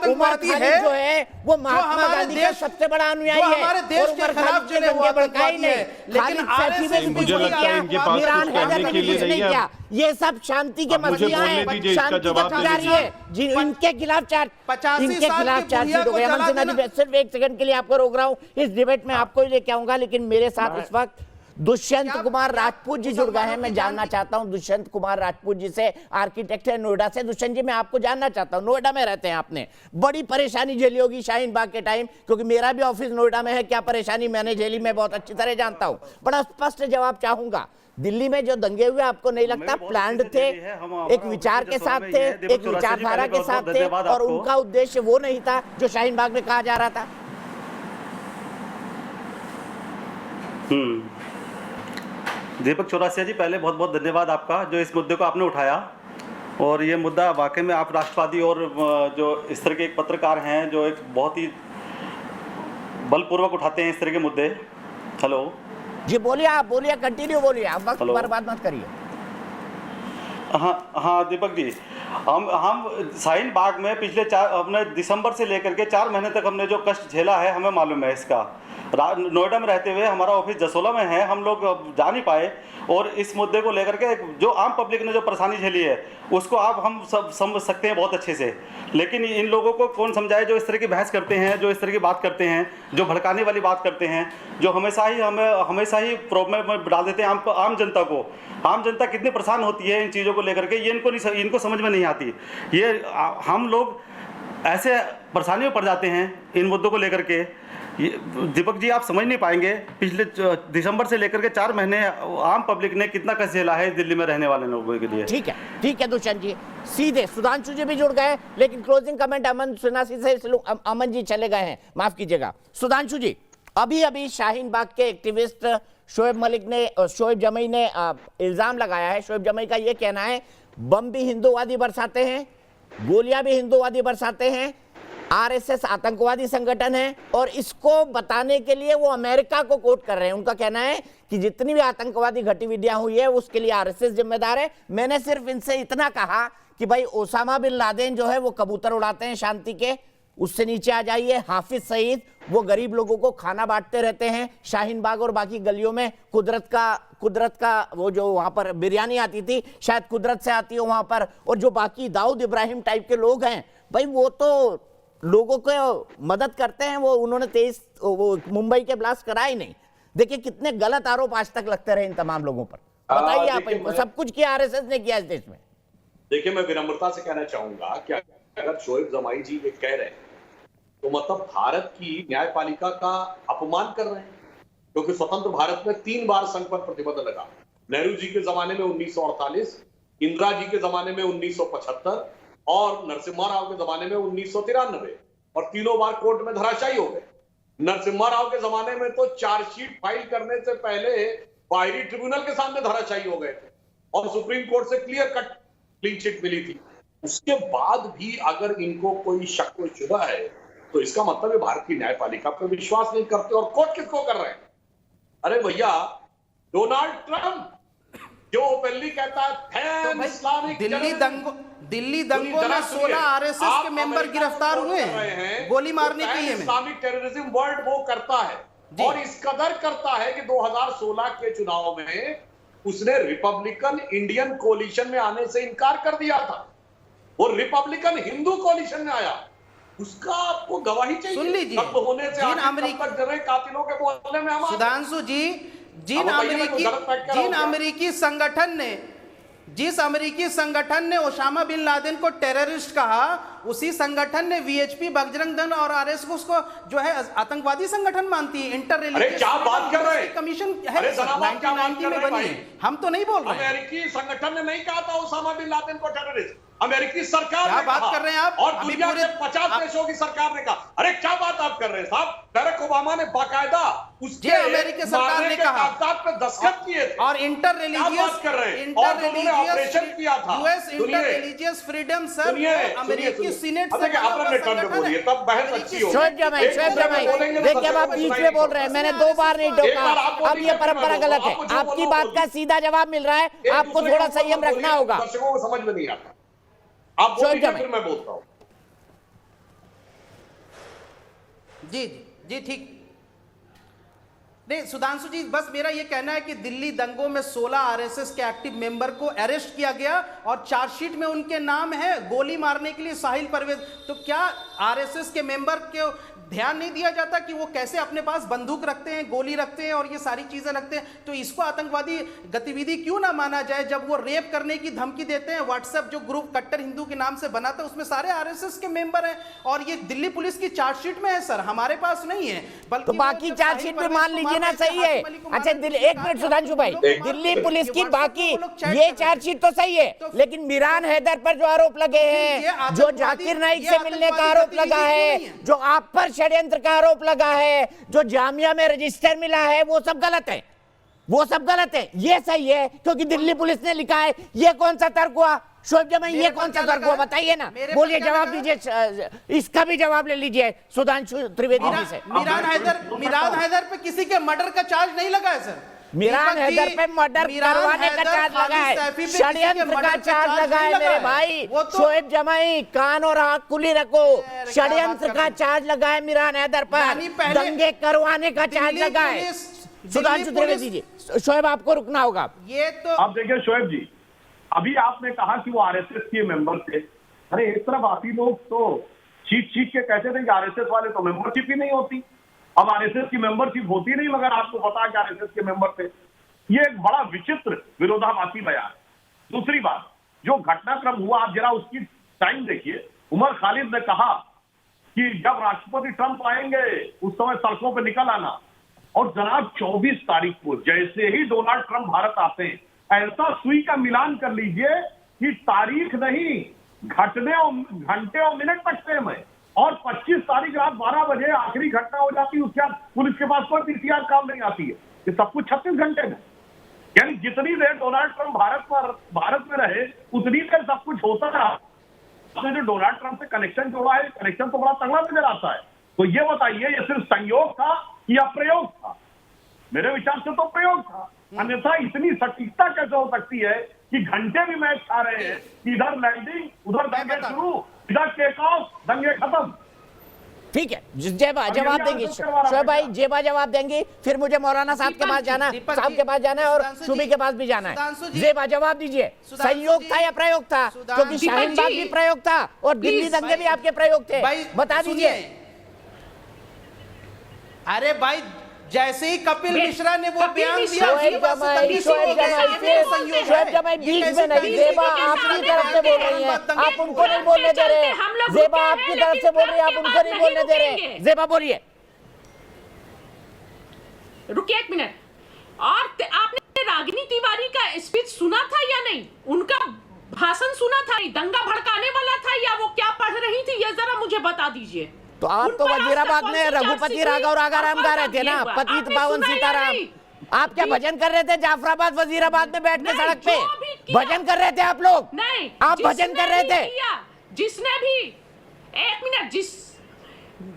उमर खालिद जो है वो महात्मा गांधी का सबसे बड़ा अनुयायी है, हमारे देश के खिलाफ जो है वो आतंकवादी है, लेकिन आरएसएस मुझे लगता है इनके पास कुछ करने के लिए नहीं है। ये सब शांति के मसीहा हैं, शांति के पुजारी हैं, इनके खिलाफ चार्जशीट हो गया। अमन सिन्हा जी, सिर्फ 1 सेकंड के लिए आपको रोक रहा हूँ, इस डिबेट में आपको ही लेके आऊंगा, लेकिन मेरे साथ इस वक्त दुष्यंत कुमार राजपूत जी जुड़ गए हैं। मैं जानना चाहता हूं दुष्यंत कुमार राजपूत जी से, आर्किटेक्ट है नोएडा से। दुष्यंत जी, मैं आपको जानना चाहता हूं, नोएडा में रहते हैं, आपने बड़ी परेशानी झेली होगी शाहीन बाग के टाइम, क्योंकि मेरा भी ऑफिस नोएडा में है। क्या परेशानी मैंने झेली, मैं बहुत अच्छी तरह जानता हूं। बड़ा स्पष्ट जवाब चाहूंगा। दिल्ली में जो दंगे हुए, आपको नहीं लगता प्लान्ड थे, एक विचार के साथ थे, एक विचारधारा के साथ थे, और उनका उद्देश्य वो नहीं था जो शाहीन बाग में कहा जा रहा था? दीपक चौरसिया जी, पहले बहुत बहुत धन्यवाद आपका जो इस मुद्दे को आपने उठाया, और ये मुद्दा वाकई में आप राष्ट्रवादी और जो इस तरह के एक पत्रकार हैं जो एक बहुत ही बलपूर्वक उठाते हैं इस तरह के मुद्दे। हेलो जी, बोलिए, आप बोलिए, कंटिन्यू बोलिए, आप वक्त हेलो। बर्बाद मत करिए। हाँ दीपक जी, हम शाहीन बाग में हमने दिसंबर से लेकर के 4 महीने तक हमने जो कष्ट झेला है हमें मालूम है इसका। नोएडा में रहते हुए हमारा ऑफिस जसोला में है, हम लोग जा नहीं पाए, और इस मुद्दे को लेकर के जो आम पब्लिक ने जो परेशानी झेली है उसको हम सब समझ सकते हैं बहुत अच्छे से। लेकिन इन लोगों को कौन समझाए जो इस तरह की बहस करते हैं, जो इस तरह की बात करते हैं, जो भड़काने वाली बात करते हैं, जो हमेशा ही प्रॉब्लम में डाल देते हैं आम जनता को। आम जनता कितनी परेशान होती है इन चीज़ों को लेकर के, ये इनको समझ में नहीं आती। ये हम लोग ऐसे परेशानी में पड़ जाते हैं इन मुद्दों को लेकर के। दीपक जी, आप समझ नहीं पाएंगे, पिछले दिसंबर से लेकर के 4 महीने आम पब्लिक ने कितना कष्ट झेला है दिल्ली में रहने वाले लोगों के लिए। ठीक है दुष्यंत जी। सीधे सुधांशु जी भी जुड़ गए, लेकिन क्लोजिंग कमेंट अमन सुनासी से अमन जी चले गए हैं, माफ कीजिएगा। सुधांशु जी, अभी शाहीन बाग के एक्टिविस्ट शोएब जमई ने इल्जाम लगाया है। शोएब जमई का ये कहना है बम भी हिंदूवादी बरसाते हैं, गोलियां भी हिंदूवादी बरसाते हैं, आरएसएस आतंकवादी संगठन है, और इसको बताने के लिए वो अमेरिका को कोट कर रहे हैं। उनका कहना है कि जितनी भी आतंकवादी गतिविधियां हुई है उसके लिए आरएसएस जिम्मेदार है। मैंने सिर्फ इनसे इतना कहा कि भाई ओसामा बिन लादेन जो है वो कबूतर उड़ाते हैं शांति के, उससे नीचे आ जाइए। हाफिज सईद वो गरीब लोगों को खाना बांटते रहते हैं शाहीन बाग और बाकी गलियों में। कुदरत का वो जो वहां पर बिरयानी आती थी शायद कुदरत से आती हो वहां पर। और जो बाकी दाऊद इब्राहिम टाइप के लोग हैं भाई, वो तो लोगों को मदद करते हैं। वो उन्होंने मुंबई के ब्लास्ट करा ही नहीं। देखिए कितने गलत आरोप आज तक लगते रहे इन तमाम लोगों पर। बताइए आप, सब कुछ किया आरएसएस ने किया इस देश में। देखिए, मैं विनम्रता से कहना चाहूंगा कि अगर शोएब जमाई जी ये कह रहे हैं तो मतलब भारत की न्यायपालिका का अपमान कर रहे हैं, क्योंकि स्वतंत्र भारत में 3 बार संघ पर प्रतिबंध लगा। नेहरू जी के जमाने में 1948, इंदिरा जी के जमाने में 1975 और नरसिम्हा राव के जमाने में 1993, और तीनों बार कोर्ट में धराशायी हो गए। नरसिम्हा राव के जमाने में तो चार्जशीट फाइल करने से पहले बाहरी ट्रिब्यूनल के सामने धराशायी हो गए थे और सुप्रीम कोर्ट से क्लियर कट क्लीन चिट मिली थी। उसके बाद भी अगर इनको कोई शक व शुबा है तो इसका मतलब है भारत की न्यायपालिका पर विश्वास नहीं करते। और कोर्ट किसको कर रहे हैं? अरे भैया, डोनाल्ड ट्रंप जो ओपनली कहता है तो इस्लामिक दिल्ली दंगों में 16 आरएसएस के मेंबर गिरफ्तार हुए हैं गोली मारने के लिए। इस्लामिक टेररिज्म वर्ड वो करता है और इस कदर करता है कि 2016 के चुनाव में उसने रिपब्लिकन इंडियन कोलिशन में आने से इनकार कर दिया था। वो रिपब्लिकन हिंदू कोलिशन में आया, उसका आपको गवाही चाहिए। सुन लीजिए, होने से कातिलों के बोलने में सुधांशु जी, जिस अमेरिकी संगठन ने ओसामा बिन लादेन को टेररिस्ट कहा, उसी संगठन ने वीएचपी, बजरंग दल और आरएसएस को जो है आतंकवादी संगठन मानती है। इंटर रिलीजियस क्या बात कर रहे हैं? कमीशन है 1990 में बनी है, हम तो नहीं बोल रहे हैं। अमेरिकी संगठन ने नहीं कहा था ओसामा बिन लादेन को टेररिस्ट, अमेरिकी सरकार क्या ने बात कहा। कर रहे हैं आप? और दुनिया के 50 देशों की सरकार ने कहा। अरे क्या बात आप कर रहे हैं साहब? बराक ओबामा ने बाकायदा उसके अमेरिकी सरकार ने कहा, कागजात पे दस्तखत किए थे। और इंटर रिलीजियस ऑपरेशन किया था US inter religious freedom sir, अमेरिकी सीनेट से तब बहस अच्छी हो। शोएब जमाई, देखिए अब आप बीच में बोल रहे हैं, मैंने 2 बार नहीं टोका। अब ये परंपरा गलत है। आपकी बात का सीधा जवाब मिल रहा है, आपको थोड़ा संयम रखना होगा। दर्शकों को समझ में नहीं आता। आप बोलिए, फिर मैं बोलता हूं। जी ठीक। नहीं सुधांशु जी, बस मेरा ये कहना है कि दिल्ली दंगों में 16 आरएसएस के एक्टिव मेंबर को अरेस्ट किया गया और चार्जशीट में उनके नाम है गोली मारने के लिए साहिल परवेज। तो क्या आरएसएस के मेंबर को ध्यान नहीं दिया जाता कि वो कैसे अपने पास बंदूक रखते हैं, गोली रखते हैं और ये सारी चीजें रखते हैं? तो इसको आतंकवादी गतिविधि क्यों ना माना जाए? जब वो रेप करने की धमकी देते हैं, व्हाट्सएप जो ग्रुप कट्टर हिंदू के नाम से बना था उसमें सारे आरएसएस के मेंबर हैं और ये दिल्ली पुलिस की चार्जशीट में है सर, हमारे पास नहीं है। बल्कि तो बाकी चार्जशीट में मान लीजिए ना, सही है। अच्छा एक मिनट सुधांशु भाई, दिल्ली पुलिस की बाकी ये चार्जशीट तो सही है, लेकिन मिरान हैदर पर जो आरोप लगे हैं, जो जाकिर नाइक से मिलने का आरोप लगा है, जो आप पर षड्यंत्र का आरोप लगा है, जो जामिया में रजिस्टर मिला है, वो सब गलत है। वो सब गलत है, ये सही है क्योंकि दिल्ली पुलिस ने लिखा है। ये कौन सा तर्क हुआ शोएब जमाई, ये कौन सा तर्क हुआ बताइए ना, बोलिए, जवाब दीजिए, इसका भी जवाब ले लीजिए सुधांशु त्रिवेदी जी से। मिरान हैदर पे किसी के मर्डर का चार्ज नहीं लगा है सर। मिरान हैदर पे मर्डर करवाने का चार्ज लगा है, षड्यंत्र का चार्ज लगा है मेरे भाई। शोएब जमाई कान और आंख खुली रखो, षड्यंत्र का चार्ज लगा है मिरान हैदर पर, दंगे करवाने का चार्ज लगा है। सुधांशु त्रिवेदी जी, शोएब आपको रुकना होगा। ये तो आप देखिए शोएब जी, अभी आपने कहा कि वो आरएसएस के मेंबर थे। अरे एक तरफ आप ही लोग तो चीख के कहते थे कि आरएसएस वाले तो मेंबरशिप ही नहीं होती, अब आरएसएस की मेंबरशिप होती नहीं मगर आपको पता है कि आरएसएस के मेंबर थे। ये एक बड़ा विचित्र विरोधाभासी बयान। दूसरी बात, जो घटनाक्रम हुआ आप जरा उसकी टाइम देखिए। उमर खालिद ने कहा कि जब राष्ट्रपति ट्रंप आएंगे उस समय सड़कों पर निकल आना, और जनाब 24 तारीख को जैसे ही डोनाल्ड ट्रंप भारत आते हैं, ऐसा सुई का मिलान कर लीजिए कि तारीख नहीं घंटे और मिनट तक सेम है, और 25 तारीख रात 12 बजे आखिरी घटना हो जाती है, उसके बाद पुलिस के पास कोई पीसीआर काम नहीं आती है। ये सब कुछ 36 घंटे में, यानी जितनी देर डोनाल्ड ट्रंप भारत में रहे उतनी देर सब कुछ होता रहा। आपने जो डोनाल्ड ट्रंप से कनेक्शन जोड़ा है, कनेक्शन तो बड़ा तगड़ा नजर आता है। तो ये बताइए, ये सिर्फ संयोग था या प्रयोग था? मेरे विचार से तो प्रयोग था, अन्यथा इतनी सटीकता कैसे हो सकती है कि घंटे भी मैच खा रहे हैं, इधर लैंडिंग उधर दंगे शुरू, इधर टेक ऑफ दंगे खत्म। ठीक है, जवाब देंगे शोएब भाई, जेबा जवाब देंगे, फिर मुझे मौलाना साहब के पास जाना है, साहब के पास जाना है और सुबी के पास भी जाना है। जेबा जवाब दीजिए, संयोग था या प्रयोग था? क्योंकि शाहीन बाग भी प्रयोग था और दिल्ली दंगे भी आपके प्रयोग थे, बता दीजिए। अरे भाई, जैसे ही कपिल मिश्रा ने वो बयान दिया, शोएब जमाई बीच में नहीं, जेबा आपकी तरफ से बोल रही है, आप उनको नहीं बोलने दे रहे। जेबा आपकी तरफ से बोल रही है, आप उनको नहीं बोलने दे रहे। जेबा बोलिए। रुकिए एक मिनट, और आपने रागिनी तिवारी का स्पीच सुना था या नहीं? उनका भाषण सुना था? दंगा भड़काने वाला था या वो क्या पढ़ रही थी, ये जरा मुझे बता दीजिए। तो आप तो वजीराबाद में रघुपति राघव रागाराम गा रहे थे ना, पतित पावन सीताराम। आप क्या भजन कर रहे थे जाफराबाद वजीराबाद में बैठ के सड़क पे? भजन कर रहे थे आप लोग? नहीं, आप भजन कर रहे थे? जिसने भी, एक मिनट,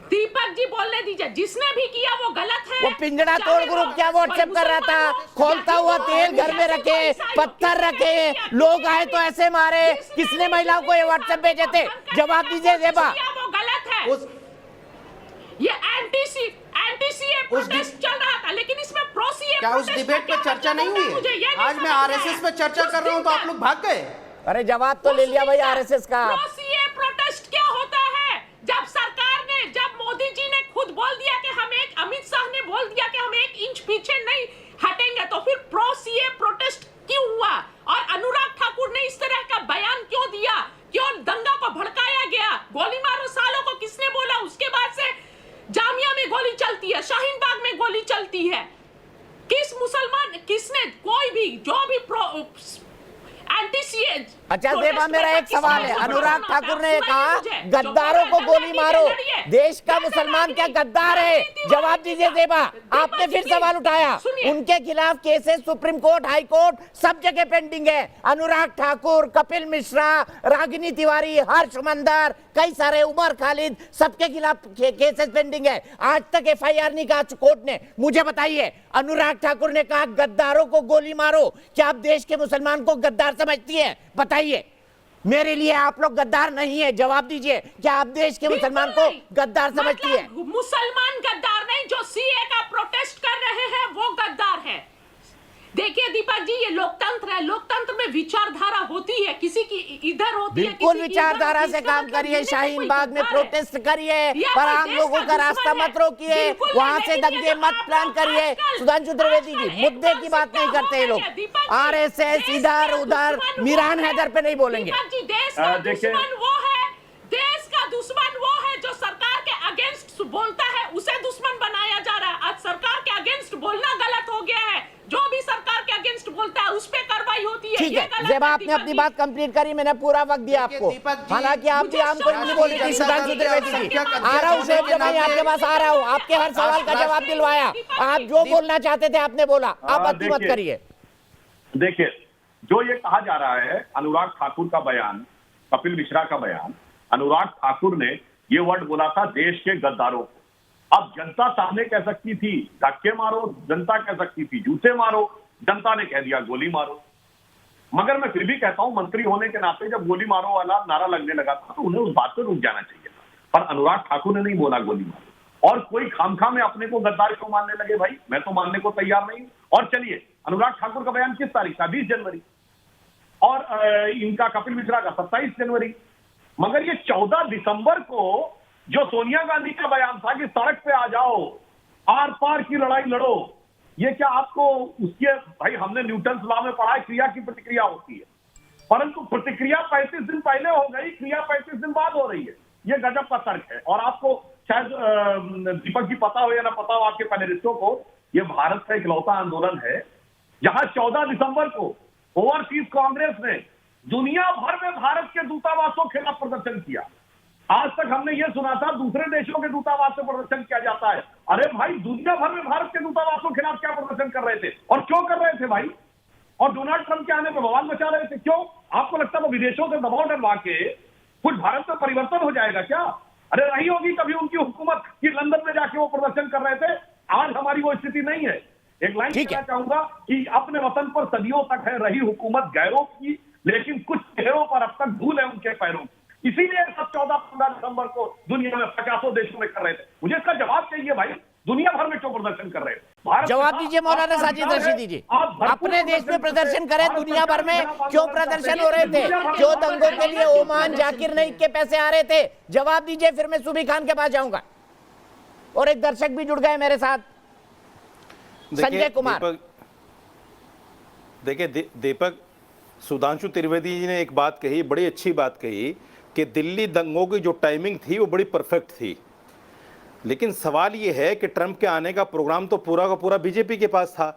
दीपक जी बोलने दीजिए, जिसने भी किया वो गलत है। वो पिंजड़ा तोड़ ग्रुप क्या व्हाट्सएप कर रहा था? खोलता हुआ तेल घर में रखे, पत्थर रखे, लोग आए तो ऐसे मारे, किसने महिलाओं को ये व्हाट्सएप भेजे थे? जवाब दीजिए जेबा। वो गलत है, ये एंटी सीए प्रोटेस्ट चल रहा था, लेकिन इसमें प्रो सीए क्या उस डिबेट पे चर्चा नहीं हुई है? आज मैं आरएसएस पे चर्चा कर रहा हूं तो आप लोग भाग गए। अरे जवाब तो ले लिया भाई आरएसएस का। प्रो सीए प्रोटेस्ट क्या होता है? जब मोदी जी ने खुद बोल दिया कि हम एक, अमित शाह ने बोल दिया कि हम 1 इंच पीछे नहीं हटेंगे, तो फिर प्रो सीए प्रोटेस्ट क्यों हुआ? और अनुराग ठाकुर ने इस तरह का बयान क्यों दिया? क्यों दंगा को भड़काया गया? गोली मारो सालों को किसने बोला? उसके बाद से जामिया में गोली चलती है, शाहीन बाग में गोली चलती है। किस मुसलमान, किसने, कोई भी जो भी एंटी सीए। अच्छा जेबा, मेरा एक सवाल है। अनुराग ठाकुर ने कहा गद्दारों को गोली मारो, देश का मुसलमान क्या गद्दार है? जवाब दीजिए जेबा। आपने फिर सवाल उठाया, उनके खिलाफ cases supreme court, high court सब जगह पेंडिंग है। अनुराग ठाकुर, कपिल मिश्रा, रागिनी तिवारी, हर्ष मंदर, कई सारे, उमर खालिद, सबके खिलाफ केसेस पेंडिंग है। आज तक एफआईआर नहीं कहा कोर्ट ने। मुझे बताइए, अनुराग ठाकुर ने कहा गद्दारों को गोली मारो, क्या आप देश के मुसलमान को गद्दार समझती है? बताइए। मेरे लिए आप लोग गद्दार नहीं है, जवाब दीजिए। क्या आप देश के मुसलमान को गद्दार समझती है? मुसलमान गद्दार नहीं, जो सीए का प्रोटेस्ट कर रहे हैं वो गद्दार है। देखिए दीपक जी, ये लोकतंत्र है, लोकतंत्र में विचारधारा होती है, किसी की इधर होती है, बिल्कुल विचारधारा से काम करिए, शाहीन बाग में प्रोटेस्ट करिए, पर आम लोगों का रास्ता मत रोकिए, वहां से दंगे मत प्लान करिए। सुधांशु त्रिवेदी जी, मुद्दे की बात नहीं करते ये लोग। आरएसएस इधर उधर, मिरान हैदर पे नहीं बोलेंगे। देश का दुश्मन वो है, देश का दुश्मन वो है जो सरकार के अगेंस्ट बोलता है, उसे दुश्मन बनाया जा रहा है। आज सरकार के अगेंस्ट बोलना गलत हो गया है, जो भी सरकार के अगेंस्ट बोलता है उस पे कार्रवाई होती है। ठीक है, जेबा आपने अपनी बात कंप्लीट करी, मैंने पूरा वक्त दिया आपको। हालांकि आप भी आम कोई नहीं बोल रही थी, सुधांशु त्रिवेदी जी। आ रहा हूँ शोएब जमाई, आपके पास आ रहा हूँ, आपके हर सवाल का जवाब दिलवाया। आप जो बोलना चाहते थे आपने बोला, आप अति मत करिए। देखिए, जो ये कहा जा रहा है अनुराग ठाकुर का बयान, कपिल मिश्रा का बयान, अनुराग ठाकुर ने ये वर्ड बोला था देश के गद्दारों को। अब जनता सामने कह सकती थी धक्के मारो, जनता कह सकती थी जूते मारो, जनता ने कह दिया गोली मारो। मगर मैं फिर भी कहता हूं, मंत्री होने के नाते जब गोली मारो वाला नारा लगने लगा था तो उन्हें उस बात पर रुक जाना चाहिए था, पर अनुराग ठाकुर ने नहीं बोला गोली मारो। और कोई खामखा में अपने को गद्दार क्यों मानने लगे भाई? मैं तो मानने को तैयार नहीं। और चलिए, अनुराग ठाकुर का बयान किस तारीख का? 20 जनवरी, और इनका कपिल मिश्रा का 27 जनवरी। मगर ये 14 दिसंबर को जो सोनिया गांधी का बयान था कि सड़क पे आ जाओ, आर पार की लड़ाई लड़ो, ये क्या आपको उसके, भाई हमने न्यूटन लॉ में पढ़ा है क्रिया की प्रतिक्रिया होती है, परंतु प्रतिक्रिया 35 दिन पहले हो गई, क्रिया 35 दिन बाद हो रही है। ये गजब का तर्क है। और आपको शायद दीपक जी पता हो या ना पता हो आपके पैनलिस्टों को, ये भारत का इकलौता आंदोलन है जहां 14 दिसंबर को ओवरसीज कांग्रेस ने दुनिया भर में भारत के दूतावासों के खिलाफ प्रदर्शन किया। आज तक हमने ये सुना था दूसरे देशों के दूतावास से प्रदर्शन किया जाता है। अरे भाई, दुनिया भर में भारत के दूतावासों के खिलाफ क्या प्रदर्शन कर रहे थे और क्यों कर रहे थे भाई? और डोनाल्ड ट्रंप के आने पर बवाल मचा रहे थे, क्यों? आपको लगता है वो विदेशों से दबाव डलवा के कुछ भारत में परिवर्तन हो जाएगा क्या? अरे रही होगी कभी उनकी हुकूमत कि लंदन में जाके वो प्रदर्शन कर रहे थे। आज हमारी वो स्थिति नहीं है। एक लाइन कहना चाहूंगा कि अपने वतन पर सदियों तक है रही हुकूमत गैरों की, लेकिन कुछ चेहरों पर अब तक धूल है उनके पैरों की। इसीलिए सब 14-15 दिसंबर को दुनिया में 50 देशों में कर रहे थे। मुझे इसका जवाब चाहिए भाई, दुनिया भर में क्यों प्रदर्शन कर रहे थे? जवाब दीजिए मौलाना साजिद रशीदी जी। अपने देश में प्रदर्शन करें, दुनिया भर में क्यों प्रदर्शन हो रहे थे? क्यों दंगों के लिए ओमान जाकिर नाइक के पैसे आ रहे थे? जवाब दीजिए, फिर मैं सूबी खान के पास जाऊंगा। और एक दर्शक भी जुड़ गए मेरे साथ, संजय कुमार। देखिए दीपक, सुधांशु त्रिवेदी जी ने एक बात कही, बड़ी अच्छी बात कही कि दिल्ली दंगों की जो टाइमिंग थी वो बड़ी परफेक्ट थी। लेकिन सवाल ये है कि ट्रंप के आने का प्रोग्राम तो पूरा का पूरा बीजेपी के पास था,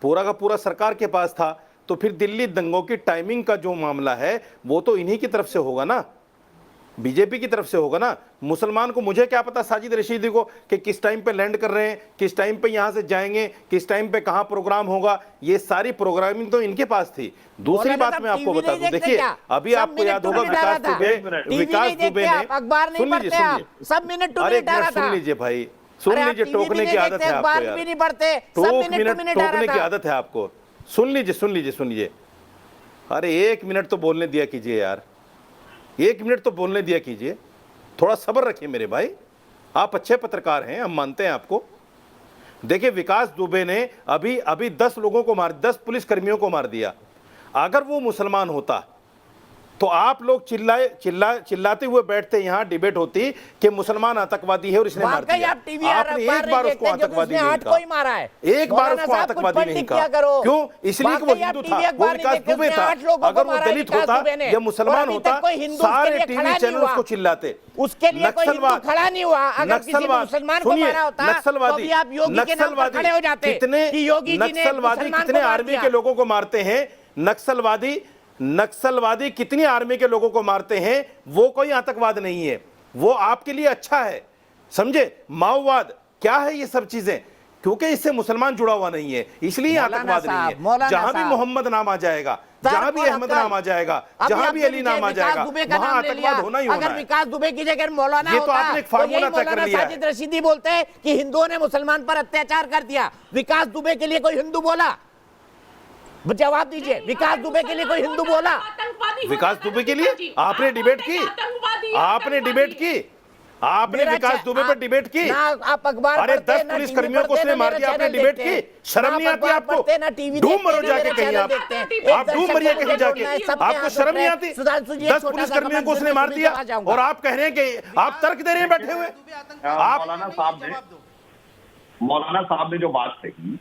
पूरा का पूरा सरकार के पास था, तो फिर दिल्ली दंगों की टाइमिंग का जो मामला है वो तो इन्हीं की तरफ से होगा ना, बीजेपी की तरफ से होगा ना। मुसलमान को मुझे क्या पता साजिद रशीदी को कि किस टाइम पे लैंड कर रहे हैं, किस टाइम पे यहां से जाएंगे, किस टाइम पे कहां प्रोग्राम होगा, ये सारी प्रोग्रामिंग तो इनके पास थी। दूसरी बात मैं आपको बता दूं, देखिए अभी आपको याद होगा विकास दुबे ने सब मिनट सुन लीजिए भाई, सुन लीजिए, टोकने की आदत है आपको यार, टोकने की आदत है आपको। सुन लीजिए। अरे 1 मिनट तो बोलने दिया कीजिए यार, 1 मिनट तो बोलने दिया कीजिए, थोड़ा सब्र रखिए मेरे भाई। आप अच्छे पत्रकार हैं, हम मानते हैं आपको। देखिए विकास दुबे ने अभी 10 लोगों को 10 पुलिसकर्मियों को मार दिया। अगर वो मुसलमान होता तो आप लोग चिल्लाते हुए बैठते, यहाँ डिबेट होती कि मुसलमान आतंकवादी है और इसने मार दिया। आपने एक बार उसको आतंकवादी नहीं कहा, एक बार उसको आतंकवादी नहीं कहा। क्यों? इसलिए कि वो हिंदू था, वो विकास दुबे था। अगर वो दलित होता या मुसलमान होता, सारे टीवी चैनल उसको चिल्लाते। उसके लिए कोई हिंदू खड़ा नहीं हुआ। अगर किसी मुसलमान को मारा होता तो भी आप योगी के नाम पर खड़े हो जाते कि योगी जी ने नक्सलवादी कितने आर्मी के लोगों को मारते हैं, नक्सलवादी कितनी आर्मी के लोगों को मारते हैं, वो कोई आतंकवाद नहीं है, वो आपके लिए अच्छा है, समझे? माओवाद क्या है ये सब चीजें, क्योंकि इससे मुसलमान जुड़ा हुआ नहीं है, इसलिए आतंकवाद नहीं है। जहां भी मोहम्मद नाम आ जाएगा, जहां भी अहमद नाम आ जाएगा, जहां भी अली नाम आ जाएगा, वहां आतंकवाद होना ही होना है। अगर विकास दुबे की जगह मौलाना ये तो आपने एक फार्मूला तय कर लिया है। साजिद रशीदी बोलते हैं कि हिंदुओं ने मुसलमान पर अत्याचार कर दिया। विकास दुबे के लिए कोई हिंदू बोला? जवाब दीजिए, विकास दुबे के लिए कोई हिंदू बोला? विकास दुबे के लिए आपने डिबेट की, आपने विकास दुबे पर डिबेट की। आप अखबार अरे 10 पुलिसकर्मियों को उसने मार दिया, आपने डिबेट की? शर्म नहीं आती आपको? डूब मरो जाके कहीं, आप डूब मरिए कहीं जाके, आपको शर्म नहीं आती? 10 पुलिसकर्मियों को उसने मार दिया और आप कह रहे हैं कि आप तर्क दे रहे हैं बैठे हुए। मौलाना साहब ने जो बात कही,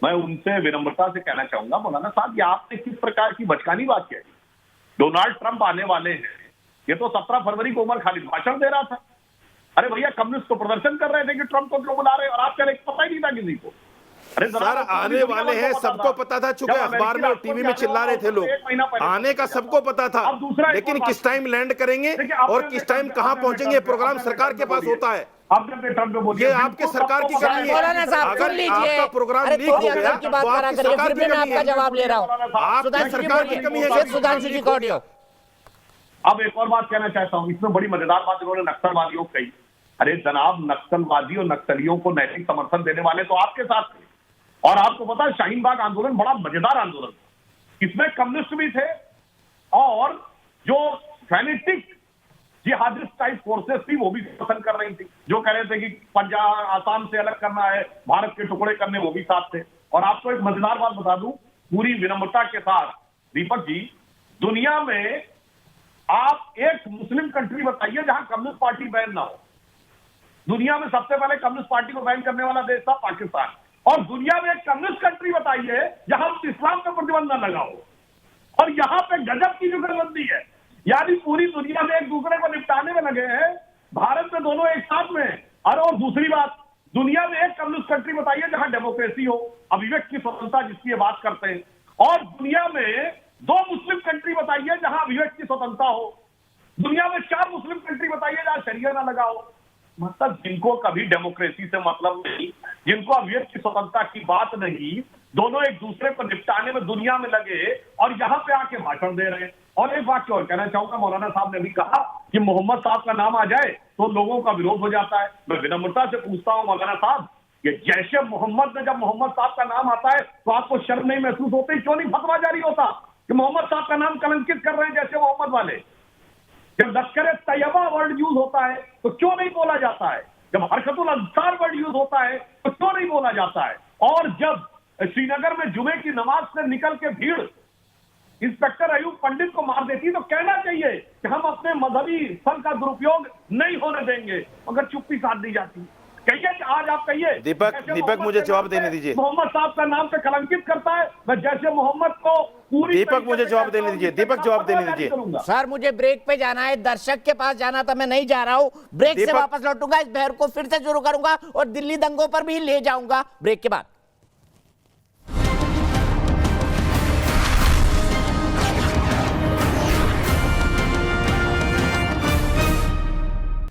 मैं उनसे विनम्रता से कहना चाहूंगा, मौलाना साहब ये आपने किस प्रकार की बचकानी बात कही? डोनाल्ड ट्रंप आने वाले हैं, ये तो 17 फरवरी को उमर खालिद भाषण दे रहा था। अरे भैया, कम्युनिस्ट तो प्रदर्शन कर रहे थे कि ट्रंप को क्यों बुला रहे, और आप कह रहे पता ही नहीं था किसी को। अरे सर आने वाले हैं, सबको पता था, चूंकि अखबार में और टीवी में चिल्ला रहे थे लोग, आने का सबको पता था, लेकिन किस टाइम लैंड करेंगे और किस टाइम कहां पहुंचेंगे प्रोग्राम सरकार के पास होता है। ये आपके सरकार की कमी है। अगर आपका प्रोग्राम लीक हो गया तो आपकी सरकार की कमी है। जवाब ले रहा हूँ, आपकी सरकार की कमी है। सुधांशु जी का ऑडियो। अब एक और बात कहना चाहता हूं, इसमें बड़ी मजेदार बात इन्होंने नक्सलवादियों को कही। अरे जनाब, नक्सलवादी और नक्सलियों को नैतिक समर्थन देने वाले तो आपके साथ थे, और आपको पता है शाहीन बाग आंदोलन बड़ा मजेदार आंदोलन था। इसमें कम्युनिस्ट भी थे और जो फैनेटिक जिहादिस्ट टाइप फोर्सेस थी वो भी समर्थन कर रही थी, जो कह रहे थे कि पंजाब आसाम से अलग करना है, भारत के टुकड़े करने, वो भी साथ थे। और आपको एक मजेदार बात बता दूं पूरी विनम्रता के साथ दीपक जी, दुनिया में आप एक मुस्लिम कंट्री बताइए जहां कम्युनिस्ट पार्टी बैन ना हो। दुनिया में सबसे पहले कम्युनिस्ट पार्टी को बैन करने वाला देश था पाकिस्तान, और दुनिया में एक कम्युनिस्ट कंट्री बताइए जहां इस्लाम पर प्रतिबंध न लगा हो। और यहां पे गजब की जुगलबंदी है, यानी पूरी दुनिया में एक दूसरे को निपटाने में लगे हैं, भारत में दोनों एक साथ में। और दूसरी बात, दुनिया में एक कम्युनिस्ट कंट्री बताइए जहां डेमोक्रेसी हो, अभिव्यक्ति की स्वतंत्रता जिसकी बात करते हैं, और दुनिया में 2 मुस्लिम कंट्री बताइए जहां अभिव्यक्ति की स्वतंत्रता हो। दुनिया में 4 मुस्लिम कंट्री बताइए जहां शरिया ना लगा हो। मतलब जिनको कभी डेमोक्रेसी से मतलब नहीं, जिनको अभिव्यक्ति की स्वतंत्रता की बात नहीं, दोनों एक दूसरे को निपटाने में दुनिया में लगे और यहां पे आके भाषण दे रहे हैं। और एक बात और कहना चाहूंगा, मौलाना साहब ने भी कहा कि मोहम्मद साहब का नाम आ जाए तो लोगों का विरोध हो जाता है। मैं विनम्रता से पूछता हूं मौलाना साहब, ये जैशे मोहम्मद में जब मोहम्मद साहब का नाम आता है तो आपको शर्म नहीं महसूस होती? क्यों नहीं फतवा जारी होता कि मोहम्मद साहब का नाम कलंकित कर रहे हैं जैसे मोहम्मद वाले? जब लश्कर तैयबा वर्ड यूज होता है तो क्यों नहीं बोला जाता है? जब हरकतुल अंसार वर्ड यूज होता है तो क्यों नहीं बोला जाता है? और जब श्रीनगर में जुमे की नमाज से निकल के भीड़ इंस्पेक्टर अयूब पंडित को मार देती तो कहना चाहिए कि हम अपने मजहबी फल का दुरुपयोग नहीं होने देंगे, मगर चुप्पी साध दी जाती। कहिए कि आज आप कहिए दीपक मुझे जवाब देने दीजिए। मोहम्मद साहब का नाम पे कलंकित करता है, मैं जैसे मोहम्मद को पूरी दीपक मुझे जवाब देने दीजिए। दीपक जवाब देने दीजिए। सर मुझे ब्रेक पे जाना है, दर्शक के पास जाना था, मैं नहीं जा रहा हूँ। ब्रेक से वापस लौटूंगा, इस बहर को फिर से शुरू करूंगा और दिल्ली दंगों पर भी ले जाऊंगा ब्रेक के बाद।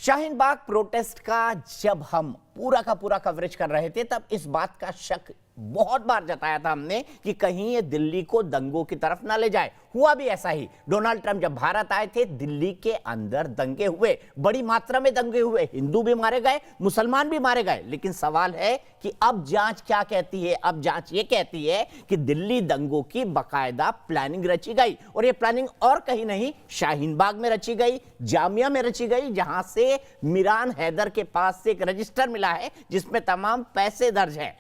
शाहीन बाग प्रोटेस्ट का जब हम पूरा का पूरा कवरेज कर रहे थे तब इस बात का शक बहुत बार जताया था हमने कि कहीं ये दिल्ली को दंगों की तरफ ना ले जाए। हुआ भी ऐसा ही। डोनाल्ड ट्रंप जब भारत आए थे, दिल्ली के अंदर दंगे हुए, बड़ी मात्रा में दंगे हुए, हिंदू भी मारे गए, मुसलमान भी मारे गए। लेकिन सवाल है कि अब जांच क्या कहती है? अब जांच ये कहती है कि दिल्ली दंगों की बाकायदा प्लानिंग रची गई, और ये प्लानिंग और कहीं नहीं, शाहीन बाग में रची गई, जामिया में रची गई, जहां से मिरान हैदर के पास से एक रजिस्टर मिला है जिसमें तमाम पैसे दर्ज हैं।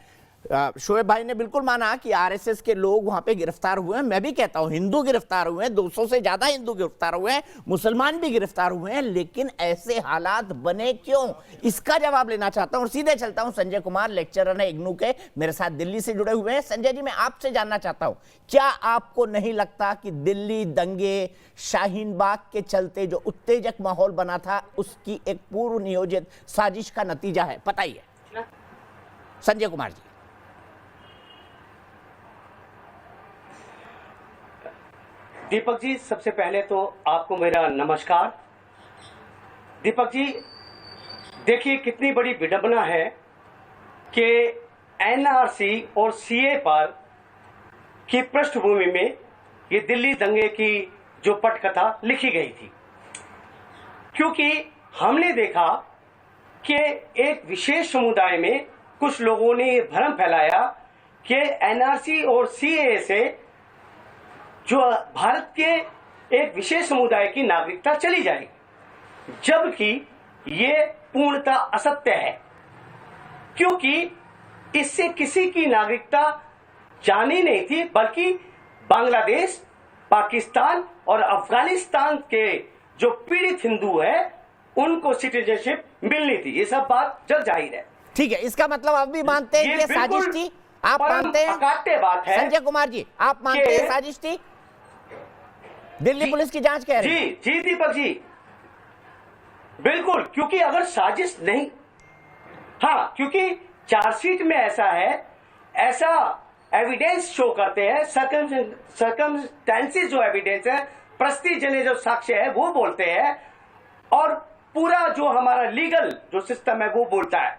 शोएब भाई ने बिल्कुल माना कि आरएसएस के लोग वहां पे गिरफ्तार हुए हैं। मैं भी कहता हूं हिंदू गिरफ्तार हुए हैं, 200 से ज्यादा हिंदू गिरफ्तार हुए हैं, मुसलमान भी गिरफ्तार हुए हैं। लेकिन ऐसे हालात बने क्यों? इसका जवाब लेना चाहता हूं और सीधे चलता हूं। संजय कुमार लेक्चरर है इग्नू के, मेरे साथ दिल्ली से जुड़े हुए हैं। संजय जी, मैं आपसे जानना चाहता हूं, क्या आपको नहीं लगता कि दिल्ली दंगे, शाहीन बाग के चलते जो उत्तेजक माहौल बना था, उसकी एक पूर्व नियोजित साजिश का नतीजा है? बताइए संजय कुमार जी। दीपक जी, सबसे पहले तो आपको मेरा नमस्कार। दीपक जी, देखिए कितनी बड़ी विडंबना है कि एनआरसी और सीए पर की पृष्ठभूमि में ये दिल्ली दंगे की जो पटकथा लिखी गई थी, क्योंकि हमने देखा कि एक विशेष समुदाय में कुछ लोगों ने ये भ्रम फैलाया कि एनआरसी और सीए से जो भारत के एक विशेष समुदाय की नागरिकता चली जाएगी, जबकि ये पूर्णतः असत्य है, क्योंकि इससे किसी की नागरिकता जानी नहीं थी, बल्कि बांग्लादेश, पाकिस्तान और अफगानिस्तान के जो पीड़ित हिंदू है उनको सिटीजनशिप मिलनी थी। ये सब बात जग जाहिर है। ठीक है, इसका मतलब आप भी मानते हैं कि साजिश थी? आप मानते हैं? बात है संजय कुमार जी, आप मानते हैं साजिश थी? दिल्ली पुलिस की जांच कह रही है। जी दीपक जी, बिल्कुल, क्योंकि अगर साजिश नहीं, हाँ, क्योंकि चार्जशीट में ऐसा है, ऐसा एविडेंस शो करते हैं, सर्कमस्टेंसेस जो एविडेंस है, प्रस्ती जने जो साक्ष्य है वो बोलते हैं, और पूरा जो हमारा लीगल जो सिस्टम है वो बोलता है।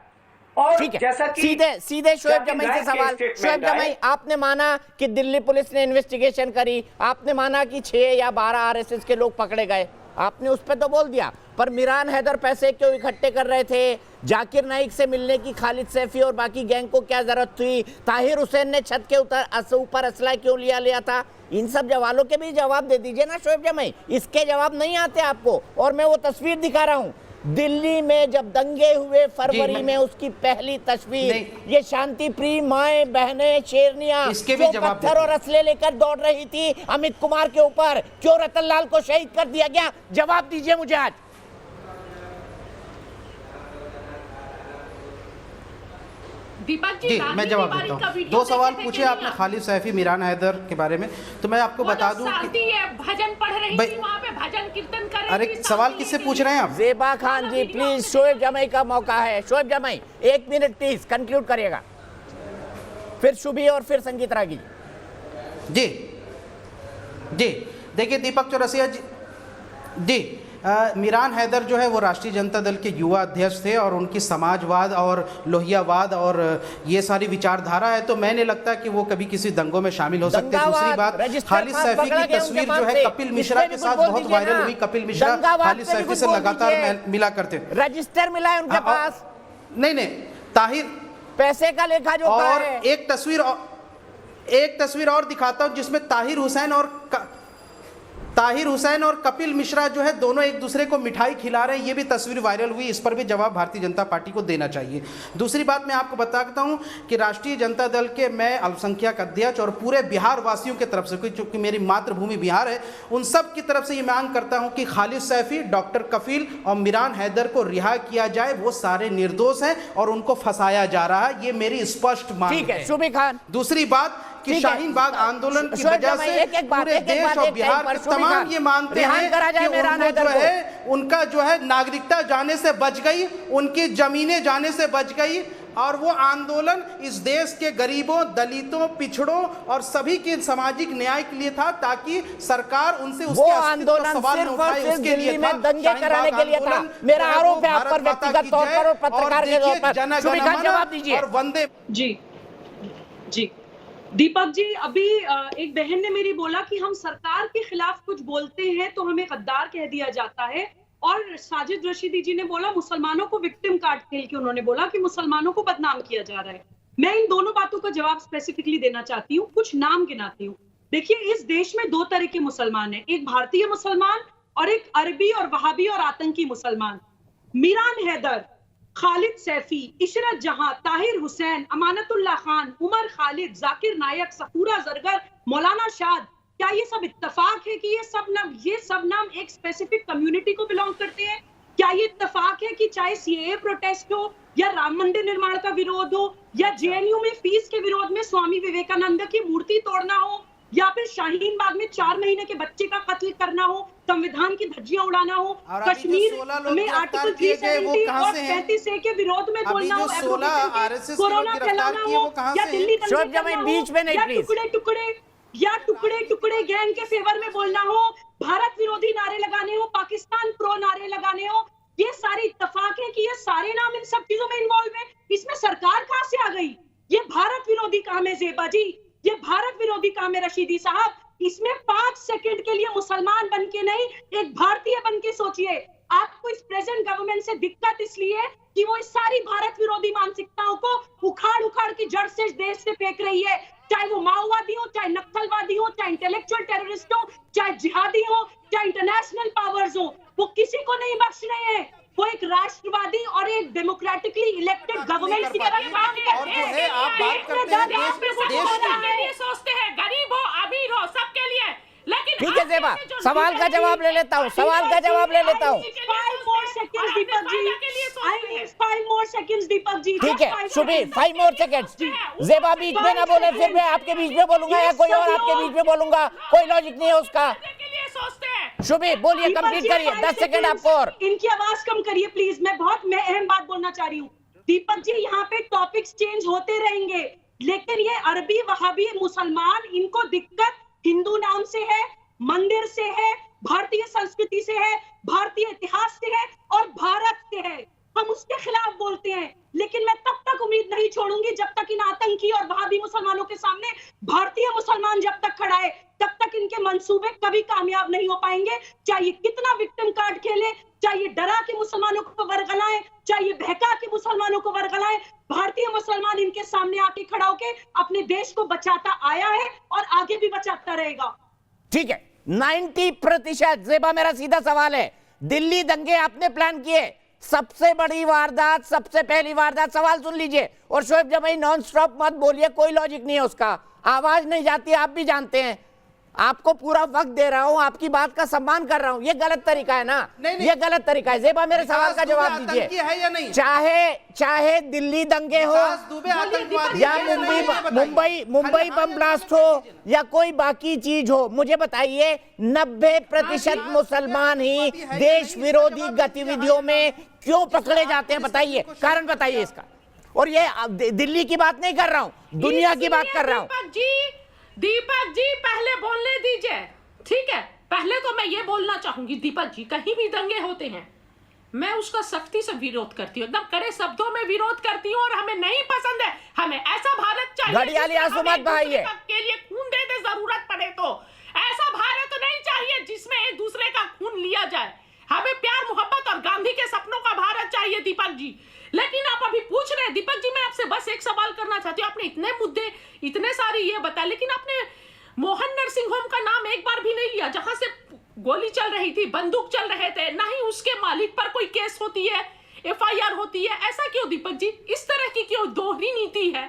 और ठीक है, जैसा कि सीधे शोएब जमई से सवाल। शोएब जमई, आपने माना कि दिल्ली पुलिस ने इन्वेस्टिगेशन करी, आपने माना कि 6 या 12 आरएसएस के लोग पकड़े गए, आपने उस पर तो बोल दिया, पर मिरान हैदर पैसे क्यों इकट्ठे कर रहे थे? जाकिर नाइक से मिलने की खालिद सैफी और बाकी गैंग को क्या जरूरत थी? ताहिर हुसैन ने छत के ऊपर असला क्यों लिया था? इन सब सवालों के भी जवाब दे दीजिए ना शोएब जमई, इसके जवाब नहीं आते आपको। और मैं वो तस्वीर दिखा रहा हूँ दिल्ली में जब दंगे हुए फरवरी में, उसकी पहली तस्वीर, ये शांति प्रिय माएं बहनें शेरनियां जो पत्थर और असले लेकर दौड़ रही थी अमित कुमार के ऊपर, क्यों रतन लाल को शहीद कर दिया गया? जवाब दीजिए मुझे आज। दीपक जी मैं जवाब देता हूँ। 2 सवाल पूछे आपने खालिद सैफी, मिरान हैदर के बारे में, तो मैं आपको बता दूं कि भजन पढ़ रही थी वहाँ पे, भजन कीर्तन कर रही थी। अरे सवाल किससे पूछ रहे हैं आप? ज़ेबा खान जी प्लीज, शोएब जमई का मौका है। शोएब जमई 1 मिनट प्लीज कंक्लूड करिएगा, फिर शुभी और फिर संगीत रागी। जी देखिए दीपक चौरसिया जी, मिरान हैदर जो है वो राष्ट्रीय जनता दल के युवा अध्यक्ष थे और उनकी समाजवाद और लोहियावाद और ये सारी विचारधारा है, तो मैंने लगता है कि वो कभी किसी दंगों में शामिल हो सकते हैं। दूसरी बात, खालिद सैफी की तस्वीर जो है कपिल मिश्रा के साथ बहुत वायरल हुई। कपिल मिश्रा खालिद सैफी से लगातार मिला करते, रजिस्टर मिला है उनके पास। नहीं, ताहिर पैसे का लेखा जो और एक तस्वीर और दिखाता हूं जिसमें ताहिर हुसैन और कपिल मिश्रा जो है दोनों एक दूसरे को मिठाई खिला रहे हैं, ये भी तस्वीर वायरल हुई। इस पर भी जवाब भारतीय जनता पार्टी को देना चाहिए। दूसरी बात मैं आपको बताता हूं कि राष्ट्रीय जनता दल के मैं अल्पसंख्यक अध्यक्ष और पूरे बिहार वासियों की तरफ से, क्योंकि मेरी मातृभूमि बिहार है, उन सब की तरफ से ये मांग करता हूं कि खालिद सैफी, डॉक्टर कफील और मिरान हैदर को रिहा किया जाए। वो सारे निर्दोष हैं और उनको फंसाया जा रहा है, ये मेरी स्पष्ट मांग है। शुभी खान, दूसरी बात कि शाहीन बाग आंदोलन की वजह से पूरे देश और बिहार के तमाम ये मानते हैं कि उनको जो है उनका जो है नागरिकता जाने से बच गई, उनकी जमीनें जाने से बच गई, और वो आंदोलन इस देश के गरीबों, दलितों, पिछड़ों और सभी के सामाजिक न्याय के लिए था, ताकि सरकार उनसे उसके आंदोलन सिर्फ और सिर्फ दिल्ली में दंगे कराने के लिए था। मेरा आरोप है आप पर व्यक्तिगत तौर पर और पत्रकार के तौर पर। शुभी खान जवाब दीजिए। और वंदे जी दीपक जी, अभी एक बहन ने मेरी बोला कि हम सरकार के खिलाफ कुछ बोलते हैं तो हमें गद्दार कह दिया जाता है, और साजिद रशीदी जी ने बोला मुसलमानों को विक्टिम कार्ड खेल के उन्होंने बोला कि मुसलमानों को बदनाम किया जा रहा है। मैं इन दोनों बातों का जवाब स्पेसिफिकली देना चाहती हूँ, कुछ नाम गिनाती हूँ। देखिए, इस देश में 2 तरह के मुसलमान हैं, एक भारतीय मुसलमान और एक अरबी और वहाबी और आतंकी मुसलमान। मिरान हैदर, खालिद सैफी, इशरत जहां, ताहिर हुसैन, अमानतुल्लाह खान, उमर खालिद, जाकिर नायक, सफूरा जरगर, मौलाना शाद, क्या ये सब इत्तेफाक है कि ये सब नाम एक स्पेसिफिक कम्युनिटी को बिलोंग करते हैं? क्या ये इत्तेफाक है कि चाहे सीएए प्रोटेस्ट हो या राम मंदिर निर्माण का विरोध हो या जेएनयू में फीस के विरोध में स्वामी विवेकानंद की मूर्ति तोड़ना हो या फिर शाहीन बाग में 4 महीने के बच्चे का कत्ल करना हो, संविधान की धज्जियां उड़ाना हो, कश्मीर में आर्टिकल 370 और 35A के विरोध में बोलना हो, कोरोना फैलाना हो या दिल्ली टुकड़े गैंग के फेवर में बोलना हो, भारत विरोधी नारे लगाने हो, पाकिस्तान प्रो नारे लगाने हो, ये सारे इत्तेफाक है कि ये सारे नाम इन सब चीजों में इन्वॉल्व है। इसमें सरकार कहां से आ गई? ये भारत विरोधी काम है ज़ेबा जी, ये भारत विरोधी काम है रशीदी साहब। इसमें 5 सेकंड के लिए मुसलमान बन के नहीं, एक भारतीय बन के सोचिए। आपको इस प्रेजेंट गवर्नमेंट से दिक्कत इसलिए कि वो इस सारी भारत विरोधी मानसिकताओं को उखाड़ की जड़ से देश से फेंक रही है, चाहे वो माओवादी हो, चाहे नक्सलवादी हो, चाहे इंटेलेक्चुअल टेररिस्ट हो, चाहे जिहादी हो, चाहे इंटरनेशनल पावर्स हो, वो किसी को नहीं बख्श रहे हैं। वो एक राष्ट्रवादी और एक डेमोक्रेटिकली इलेक्टेड गवर्नमेंट की तरह काम करते हैं। आप बात करते हैं देश के लिए सोचते हैं, गरीब हो, अमीर हो, सबके लिए। लेकिन ठीक है ज़ेबा, सवाल का जवाब ले लेता हूँ, 5 more seconds दीपक जी। ठीक है शुभी, 5 more seconds। ज़ेबा बीच में ना बोले, फिर मैं आपके बीच में बोलूंगा या कोई और आपके बीच में बोलूंगा, कोई लॉजिक नहीं है उसका। शुभी बोलिए, कंप्लीट करिए, 10 सेकंड आपको और। इनकी आवाज कम करिए प्लीज, मैं अहम बात बोलना चाह रही हूँ। दीपक जी, यहाँ पे टॉपिक्स चेंज होते रहेंगे। लेकिन ये अरबी वहाबी मुसलमान, इनको दिक्कत हिंदू नाम से है, मंदिर से है, भारतीय संस्कृति से है, भारतीय इतिहास से है और भारत से है। हम उसके खिलाफ बोलते हैं, लेकिन मैं तब तक उम्मीद नहीं छोड़ूंगी जब तक इन आतंकी और वहाबी मुसलमानों के सामने भारतीय मुसलमान जब तक खड़ा है, तब तक इनके मंसूबे कभी कामयाब नहीं हो पाएंगे। चाहे कितना विक्टिम कार्ड खेले, चाहे डरा के मुसलमानों को वर्गलाएं, चाहे बहका के मुसलमानों को वर्गलाएं, भारतीय मुसलमान इनके सामने आके खड़ा होके अपने देश को बचाता आया है और आगे भी बचाता रहेगा। ठीक है, 90%। ज़ेबा, मेरा सीधा सवाल है, दिल्ली दंगे आपने प्लान किए, सबसे बड़ी वारदात, सबसे पहली वारदात, सवाल सुन लीजिए। और शोएब जमाई नॉन स्टॉप मत बोलिए, कोई लॉजिक नहीं है उसका, आवाज नहीं जाती, आप भी जानते हैं। आपको पूरा वक्त दे रहा हूं, आपकी बात का सम्मान कर रहा हूं, ये गलत तरीका है ना? नहीं, ये गलत तरीका है। ज़ेबा, मेरे सवाल का जवाब दीजिए, है या नहीं? चाहे दिल्ली दंगे हो या मुंबई बम ब्लास्ट हो या कोई बाकी चीज हो, मुझे बताइए 90% मुसलमान ही देश विरोधी गतिविधियों में क्यों पकड़े जाते हैं? बताइए, कारण बताइए इसका। और ये दिल्ली की बात नहीं कर रहा हूं, दुनिया की बात कर रहा हूं। दीपक जी पहले बोलने दीजिए, ठीक है? पहले तो मैं ये बोलना चाहूंगी, दीपक जी, कहीं भी दंगे होते हैं मैं उसका सख्ती से विरोध करती हूँ, एकदम कड़े शब्दों में विरोध करती हूँ, और हमें नहीं पसंद है। हमें ऐसा भारत चाहिए घड़ियाली आंसू मत बहाइए, के लिए खून दे दे जरूरत पड़े तो। ऐसा भारत नहीं चाहिए जिसमें एक दूसरे का खून लिया जाए। हमें प्यार मोहब्बत और गांधी के सपनों का भारत चाहिए, दीपक जी। लेकिन आप अभी पूछ रहे हैं, दीपक जी, मैं आपसे बस एक सवाल करना चाहती हूँ। आपने इतने मुद्दे, इतने सारे ये बताया, लेकिन आपने मोहन नरसिंह होम का नाम एक बार भी नहीं लिया, जहां से गोली चल रही थी, बंदूक चल रहे थे, ना ही उसके मालिक पर कोई केस होती है, FIR होती है। ऐसा क्यों दीपक जी? इस तरह की क्यों दोहरी नीति है?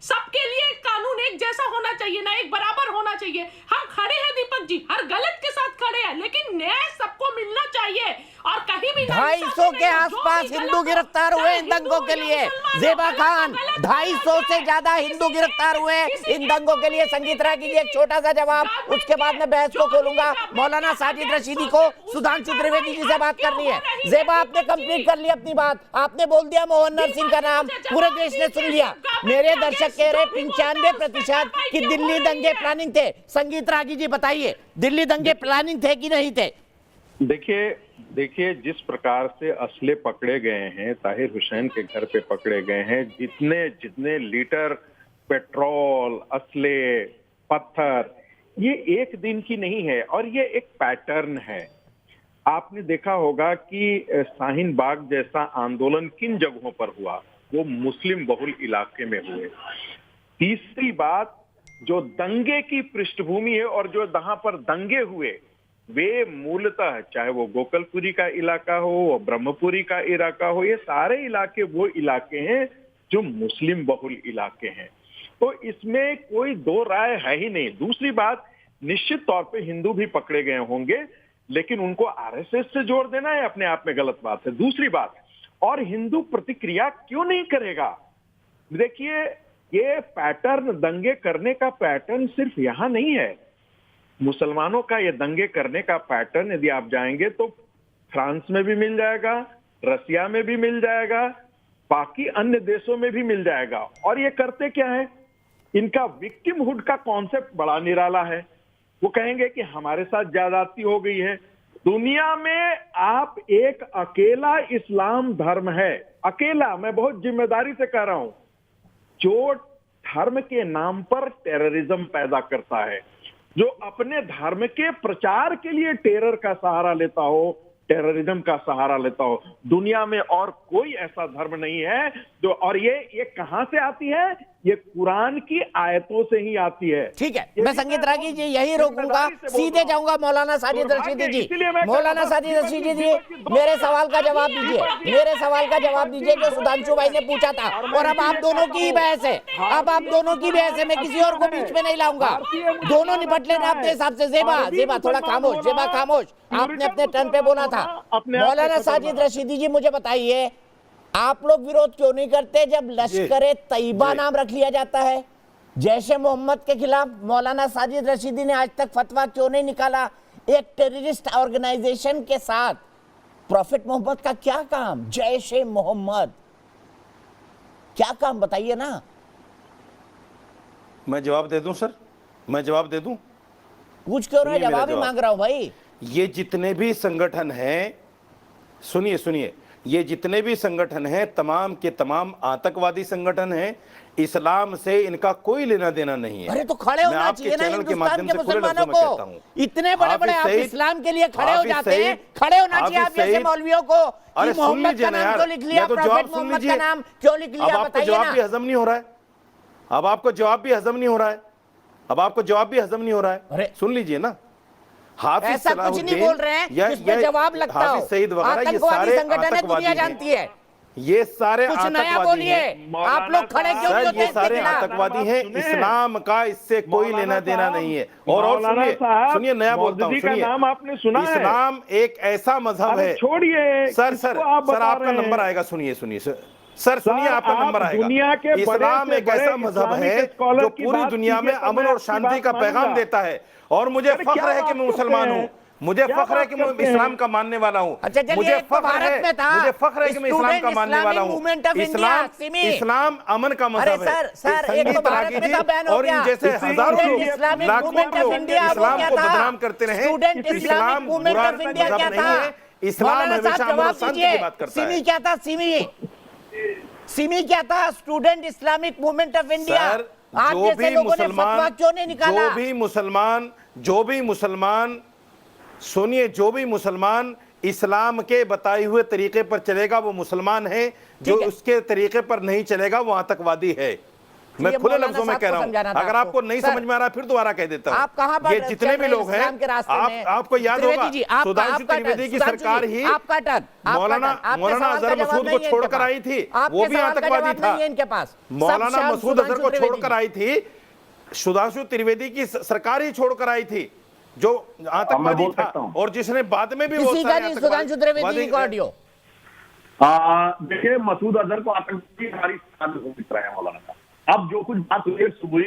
सबके लिए कानून एक जैसा होना चाहिए ना, एक बराबर होना चाहिए। हम खड़े हैं दीपक जी, हर गलत के साथ खड़े हैं, लेकिन न्याय सबको मिलना चाहिए। और कहीं भी 250 के आसपास हिंदू गिरफ्तार हुए इन दंगों के लिए। ज़ेबा खान, 250 से ज्यादा हिंदू गिरफ्तार हुए इन दंगों के लिए। संगीत राय कीजिए एक छोटा सा जवाब, उसके बाद मैं बहस को खोलूंगा। मौलाना साजिद रशीदी को सुधांशु त्रिवेदी जी से बात करनी है। ज़ेबा, आपने कंप्लीट कर ली अपनी बात, आपने बोल दिया मोहन नरसिंह का नाम, पूरे देश ने सुन लिया। मेरे दर्शक कह रहे 95% कि दिल्ली दंगे प्लानिंग थे। संगीत रागी जी बताइए, दिल्ली दंगे प्लानिंग थे कि नहीं थे? देखिए जिस प्रकार से असले पकड़े गए हैं, ताहिर हुसैन के घर पे पकड़े गए हैं, जितने लीटर पेट्रोल, असले, पत्थर, ये एक दिन की नहीं है और ये एक पैटर्न है। आपने देखा होगा कि शाहीन बाग जैसा आंदोलन किन जगहों पर हुआ, वो मुस्लिम बहुल इलाके में हुए। तीसरी बात, जो दंगे की पृष्ठभूमि है और जो जहां पर दंगे हुए वे मूलतः, चाहे वो गोकलपुरी का इलाका हो, ब्रह्मपुरी का इलाका हो, ये सारे इलाके वो इलाके हैं जो मुस्लिम बहुल इलाके हैं। तो इसमें कोई दो राय है ही नहीं। दूसरी बात, निश्चित तौर पे हिंदू भी पकड़े गए होंगे, लेकिन उनको RSS से जोड़ देना है अपने आप में गलत बात है। दूसरी बात, और हिंदू प्रतिक्रिया क्यों नहीं करेगा? देखिए, ये पैटर्न, दंगे करने का पैटर्न सिर्फ यहां नहीं है। मुसलमानों का ये दंगे करने का पैटर्न यदि आप जाएंगे तो फ्रांस में भी मिल जाएगा, रसिया में भी मिल जाएगा, बाकी अन्य देशों में भी मिल जाएगा। और ये करते क्या है? इनका विक्टिमहुड का कॉन्सेप्ट बड़ा निराला है। वो कहेंगे कि हमारे साथ ज्यादती हो गई है। दुनिया में आप एक अकेला इस्लाम धर्म है, अकेला, मैं बहुत जिम्मेदारी से कह रहा हूं, जो धर्म के नाम पर टेररिज्म पैदा करता है, जो अपने धर्म के प्रचार के लिए टेरर का सहारा लेता हो, टेररिज्म का सहारा लेता हो। दुनिया में और कोई ऐसा धर्म नहीं है जो, और ये कहां से आती है? ये कुरान की आयतों से ही आती है। ठीक है, मैं संगीत रागी जी यही रोकूंगा, सीधे जाऊंगा मौलाना साजिद रशीदी जी। मौलाना साजिद रशीदी जी, मेरे सवाल का जवाब दीजिए, मेरे सवाल का जवाब दीजिए जो सुधांशु भाई ने पूछा था। और अब आप दोनों की ही बहस है, अब आप दोनों की बहस है, मैं किसी और को बीच में नहीं लाऊंगा, दोनों निपट लेना अपने हिसाब से। ज़ेबा थोड़ा खामोश, ज़ेबा खामोश, आपने अपने टर्न पे बोला था। मौलाना साजिद रशीदी जी, मुझे बताइए, आप लोग विरोध क्यों नहीं करते जब लश्कर तैयबा नाम रख लिया जाता है? जैशे मोहम्मद के खिलाफ मौलाना साजिद रशीदी ने आज तक फतवा क्यों नहीं निकाला? एक टेररिस्ट ऑर्गेनाइजेशन के साथ प्रॉफिट मोहम्मद का क्या काम? जैशे मोहम्मद क्या काम, बताइए ना। मैं जवाब दे दूं सर, मैं जवाब दे दूं? पूछ क्यों रहे, सुनिए मेरा जवाब ही जवाब। मांग रहा हूं भाई। ये जितने भी संगठन हैं, सुनिए सुनिए, ये जितने भी संगठन हैं तमाम के तमाम आतंकवादी संगठन हैं। इस्लाम से इनका कोई लेना देना नहीं है। अरे तो खड़े मैं होना आपके चाहिए ना चैनल के हिंदुस्तान माध्यम के से खुले मुसलमानों लफ्जों में कहता को। हूं, इतने बड़े बड़े आप इस्लाम के लिए खड़े हो जाते हैं, खड़े होना चाहिए आप जैसे मौलवियों को। अरे कि मोहम्मद का नाम क्यों लिख लिया, प्रॉफेट मोहम्मद का नाम क्यों लिख लिया, अब आपको बताइए जवाब भी ना। हजम नहीं हो रहा है, अब आपको जवाब भी हजम नहीं हो रहा है, अब आपको जवाब भी हजम नहीं हो रहा है। सुन लीजिए ना, हाफिज ऐसा कुछ नहीं बोल रहे हैं जिसपे जवाब लगता हो। हाफिज सईद वगैरह ये आतंकवादी सारे संगठन है, दुनिया आतंकवादी जानती हैं। है। ये सारे कुछ नया आतंकवादी बोलिए, हैं। आप लोग खड़े क्यों नहीं सर होते ये इसके सारे खिलाफ? आतंकवादी हैं, इस्लाम का इससे कोई लेना देना नहीं है। और सुनिए सुनिए, नया बोलता हूँ, सुनिए, नाम आपने सुना है? इस्लाम एक ऐसा मजहब है। छोड़िए सर सर सर आपका नंबर आएगा, सुनिए सुनिए सर सुनिए, आपका नंबर आएगा। दुनिया के इस्लाम एक ऐसा मजहब है जो पूरी दुनिया में अमन और शांति का पैगाम देता है। और मुझे फख्र है कि मैं मुसलमान हूँ, मुझे फख्र है कि मैं इस्लाम का मानने वाला हूँ। मुझे फख्र है कि मैं इस्लाम का मानने वाला हूँ। इस्लाम अमन का मजहब है। संगीत रागी जी और इन जैसे हजारों लोग, लाखों लोग इस्लाम को बदनाम करते रहे। इस्लाम बुरा मजहब नहीं है, इस्लाम हमेशा अमन और शांति की बात करता है। सिमी क्या था, सिमी क्या था? Student Islamic movement of India. आप जैसे लोगों ने फतवा क्यों नहीं निकाला? जो भी मुसलमान सुनिए, जो भी मुसलमान इस्लाम के बताए हुए तरीके पर चलेगा वो मुसलमान है, जो उसके तरीके पर नहीं चलेगा वो आतंकवादी है। मैं खुले लफ्जों में कह रहा हूं, अगर आपको नहीं समझ में आ रहा फिर दोबारा कह देता हूं। ये जितने भी लोग हैं, आपको याद होगा सुधांशु त्रिवेदी की सरकार ही मौलाना अजहर मसूद को छोड़कर आई थी, वो भी आतंकवादी था। मौलाना मसूद अजहर को छोड़कर आई थी, सुधांशु त्रिवेदी की सरकार ही छोड़कर आई थी, जो आतंकवादी था और जिसने बाद में भी वो सुधांशु त्रिवेदी का ऑडियो। देखिए, मसूद अजहर को आतंकवादी हमारी दिख रहा है मौलाना का। अब जो कुछ बात हुई सुबुई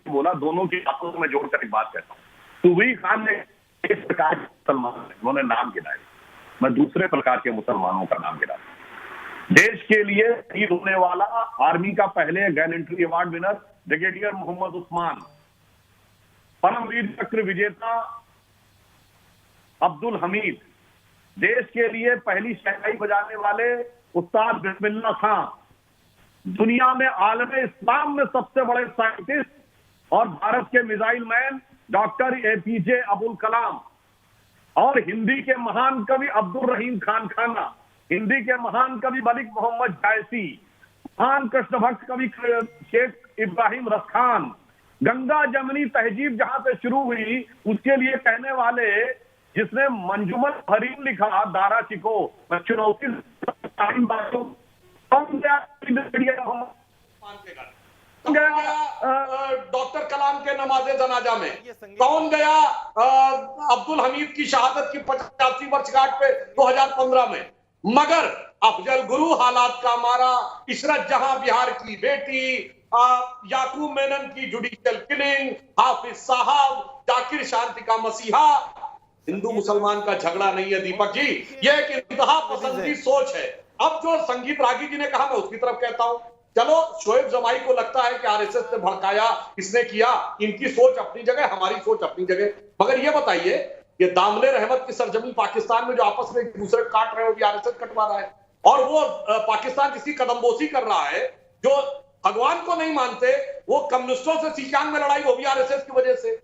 बोला, दोनों की बातों को मैं जोड़कर एक बात कहता हूँ। सुबुई खान ने एक प्रकार के मुसलमान उन्होंने नाम गिनाए, मैं दूसरे प्रकार के मुसलमानों का नाम गिनाता। देश के लिए शहीद होने वाला आर्मी का पहले gallantry award winner brigadier Mohammad Usman, Paramvir Chakra विजेता अब्दुल हमीद, देश के लिए पहली शहनाई बजाने वाले उस्ताद बिस्मिल्लाह खां, दुनिया में आलम इस्लाम में सबसे बड़े साइंटिस्ट और भारत के missile man doctor APJ Abdul Kalam, और हिंदी के महान कवि अब्दुल रहीम खान खाना, हिंदी के महान कवि मलिक मोहम्मद जायसी, महान कृष्ण भक्त कवि शेख इब्राहिम रसखान, गंगा जमनी तहजीब जहां से शुरू हुई उसके लिए कहने वाले जिसने मंजुमल हरीम लिखा दारा चिको, मैं चुनौती डॉक्टर कलाम के नमाजे जनाजा में कौन गया? अब्दुल हमीद की शहादत की 85वीं वर्षगांठ पे 2015 में। मगर अफजल गुरु हालात का मारा, इशरत जहां बिहार की बेटी, याकूब मेनन की जुडिशियल किलिंग, हाफिज साहब, जाकिर शांति का मसीहा। हिंदू मुसलमान का झगड़ा नहीं है दीपक जी, ये एक इंतहा पसंद की सोच है। अब जो संगीत रागी जी ने कहा, मैं उसकी तरफ कहता हूं, चलो शोएब जमाई को लगता है कि आरएसएस ने भड़काया, किसने किया, इनकी सोच अपनी जगह, हमारी सोच अपनी जगह। मगर ये बताइए, ये दामले रहमत की सरजमी पाकिस्तान में जो आपस में एक दूसरे काट रहे हो, भी आरएसएस कटवा रहा है। और वो पाकिस्तान किसी कदमबोसी कर रहा है, जो भगवान को नहीं मानते, वो कम्युनिस्टों से सीचांग में लड़ाई, वो भी आरएसएस की वजह से।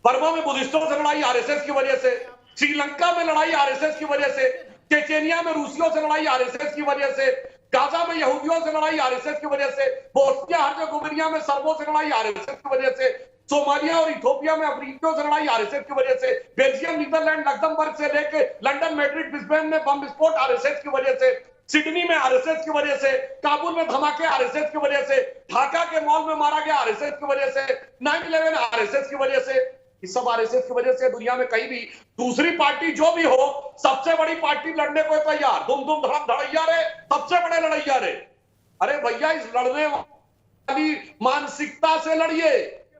बर्मा में बुद्धिस्टों से लड़ाई आरएसएस की वजह से, श्रीलंका में लड़ाई आरएसएस की वजह से, चेचेनिया में रूसियों से लड़ाई आरएसएस की वजह से, गाजा में यहूदियों से लड़ाई आरएसएस की वजह से, बोस्निया हर्जेगोविना में सर्बों से लड़ाई आरएसएस की वजह से, सोमालिया और इथियोपिया में अफ्रीकियों से लड़ाई आरएसएस की वजह से, बेल्जियम, नीदरलैंड, लक्समबर्ग से लेके लंदन, मैड्रिड, ब्रिस्बेन में बम विस्फोट आरएसएस की वजह से, सिडनी में आरएसएस की वजह से, काबुल में धमाके आरएसएस की वजह से, ढाका के मॉल में मारा गया आरएसएस की वजह से, 9/11 आरएसएस की वजह से। इस सब आरएसएस की वजह से दुनिया में कहीं भी दूसरी पार्टी जो भी हो, सबसे बड़ी पार्टी लड़ने को तैयार, दुम दुम धड़क धड़ैया रे, सबसे बड़े लड़ैया रे। अरे भैया, इस लड़ने वाली मानसिकता से लड़िए।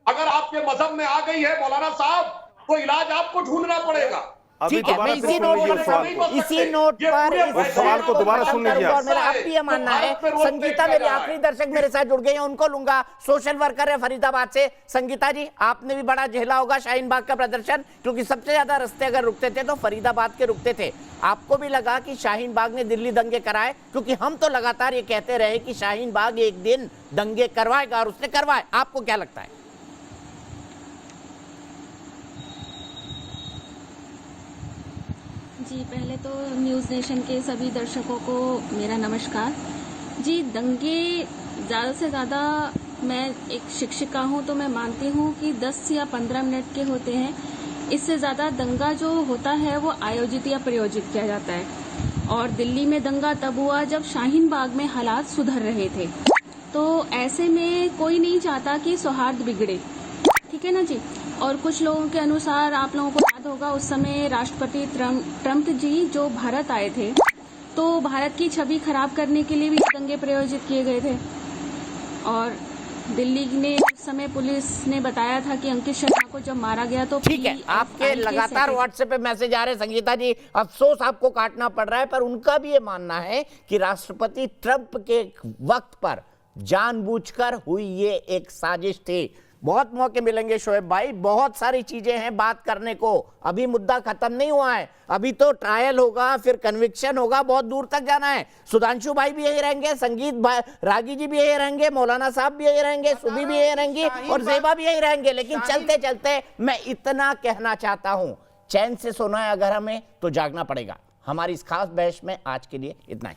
अगर आपके मजहब में आ गई है मौलाना साहब, तो इलाज आपको ढूंढना पड़ेगा। अभी ठीक है, मैं दोबारा इसी सुन नोट लीजिए पर उस सवाल को। इसी नोट पर उस सवाल को दोबारा सुन लीजिए आप। और मेरा अब भी ये मानना है, संगीता मेरी आखिरी दर्शक मेरे साथ जुड़ गई हैं, उनको लूंगा। सोशल वर्कर है फरीदाबाद से। संगीता जी, आपने भी बड़ा झेला होगा शाहीन बाग का प्रदर्शन, क्योंकि सबसे ज्यादा रास्ते अगर रुकते थे तो फरीदाबाद के रुकते थे। आपको भी लगा कि शाहीन बाग ने दिल्ली दंगे कराए? क्योंकि हम तो लगातार ये कहते रहे कि शाहीन बाग एक दिन दंगे करवाएगा और उसने करवाए। आपको क्या लगता है? जी, पहले तो न्यूज़ नेशन के सभी दर्शकों को मेरा नमस्कार। जी, दंगे ज़्यादा से ज़्यादा, मैं एक शिक्षिका हूँ तो मैं मानती हूँ कि 10 या 15 मिनट के होते हैं। इससे ज़्यादा दंगा जो होता है वो आयोजित या प्रयोजित किया जाता है। और दिल्ली में दंगा तब हुआ जब शाहीन बाग में हालात सुधर रहे थे। तो ऐसे में कोई नहीं चाहता कि सौहार्द बिगड़े, ठीक है ना जी। और कुछ लोगों के अनुसार, आप लोगों को याद होगा, उस समय राष्ट्रपति ट्रम्प जी जो भारत आए थे, तो भारत की छवि खराब करने के लिए भी दंगे प्रयोजित किए गए थे। और दिल्ली ने उस समय पुलिस ने बताया था कि अंकित शर्मा को जब मारा गया तो ठीक है, आपके लगातार व्हाट्सएप पे मैसेज आ रहे हैं संगीता जी, अफसोस आपको काटना पड़ रहा है, पर उनका भी ये मानना है कि राष्ट्रपति ट्रंप के वक्त पर जानबूझकर हुई ये एक साजिश थी। बहुत मौके मिलेंगे शोएब भाई, बहुत सारी चीजें हैं बात करने को। अभी मुद्दा खत्म नहीं हुआ है, अभी तो ट्रायल होगा, फिर कन्विक्शन होगा, बहुत दूर तक जाना है। सुधांशु भाई भी यही रहेंगे, संगीत भाई, रागी जी भी यही रहेंगे, मौलाना साहब भी यही रहेंगे, सुबी भी यही रहेंगी और ज़ेबा भी यही रहेंगे। लेकिन चलते चलते मैं इतना कहना चाहता हूं, चैन से सोना है अगर हमें तो जागना पड़ेगा। हमारी इस खास बहस में आज के लिए इतना ही।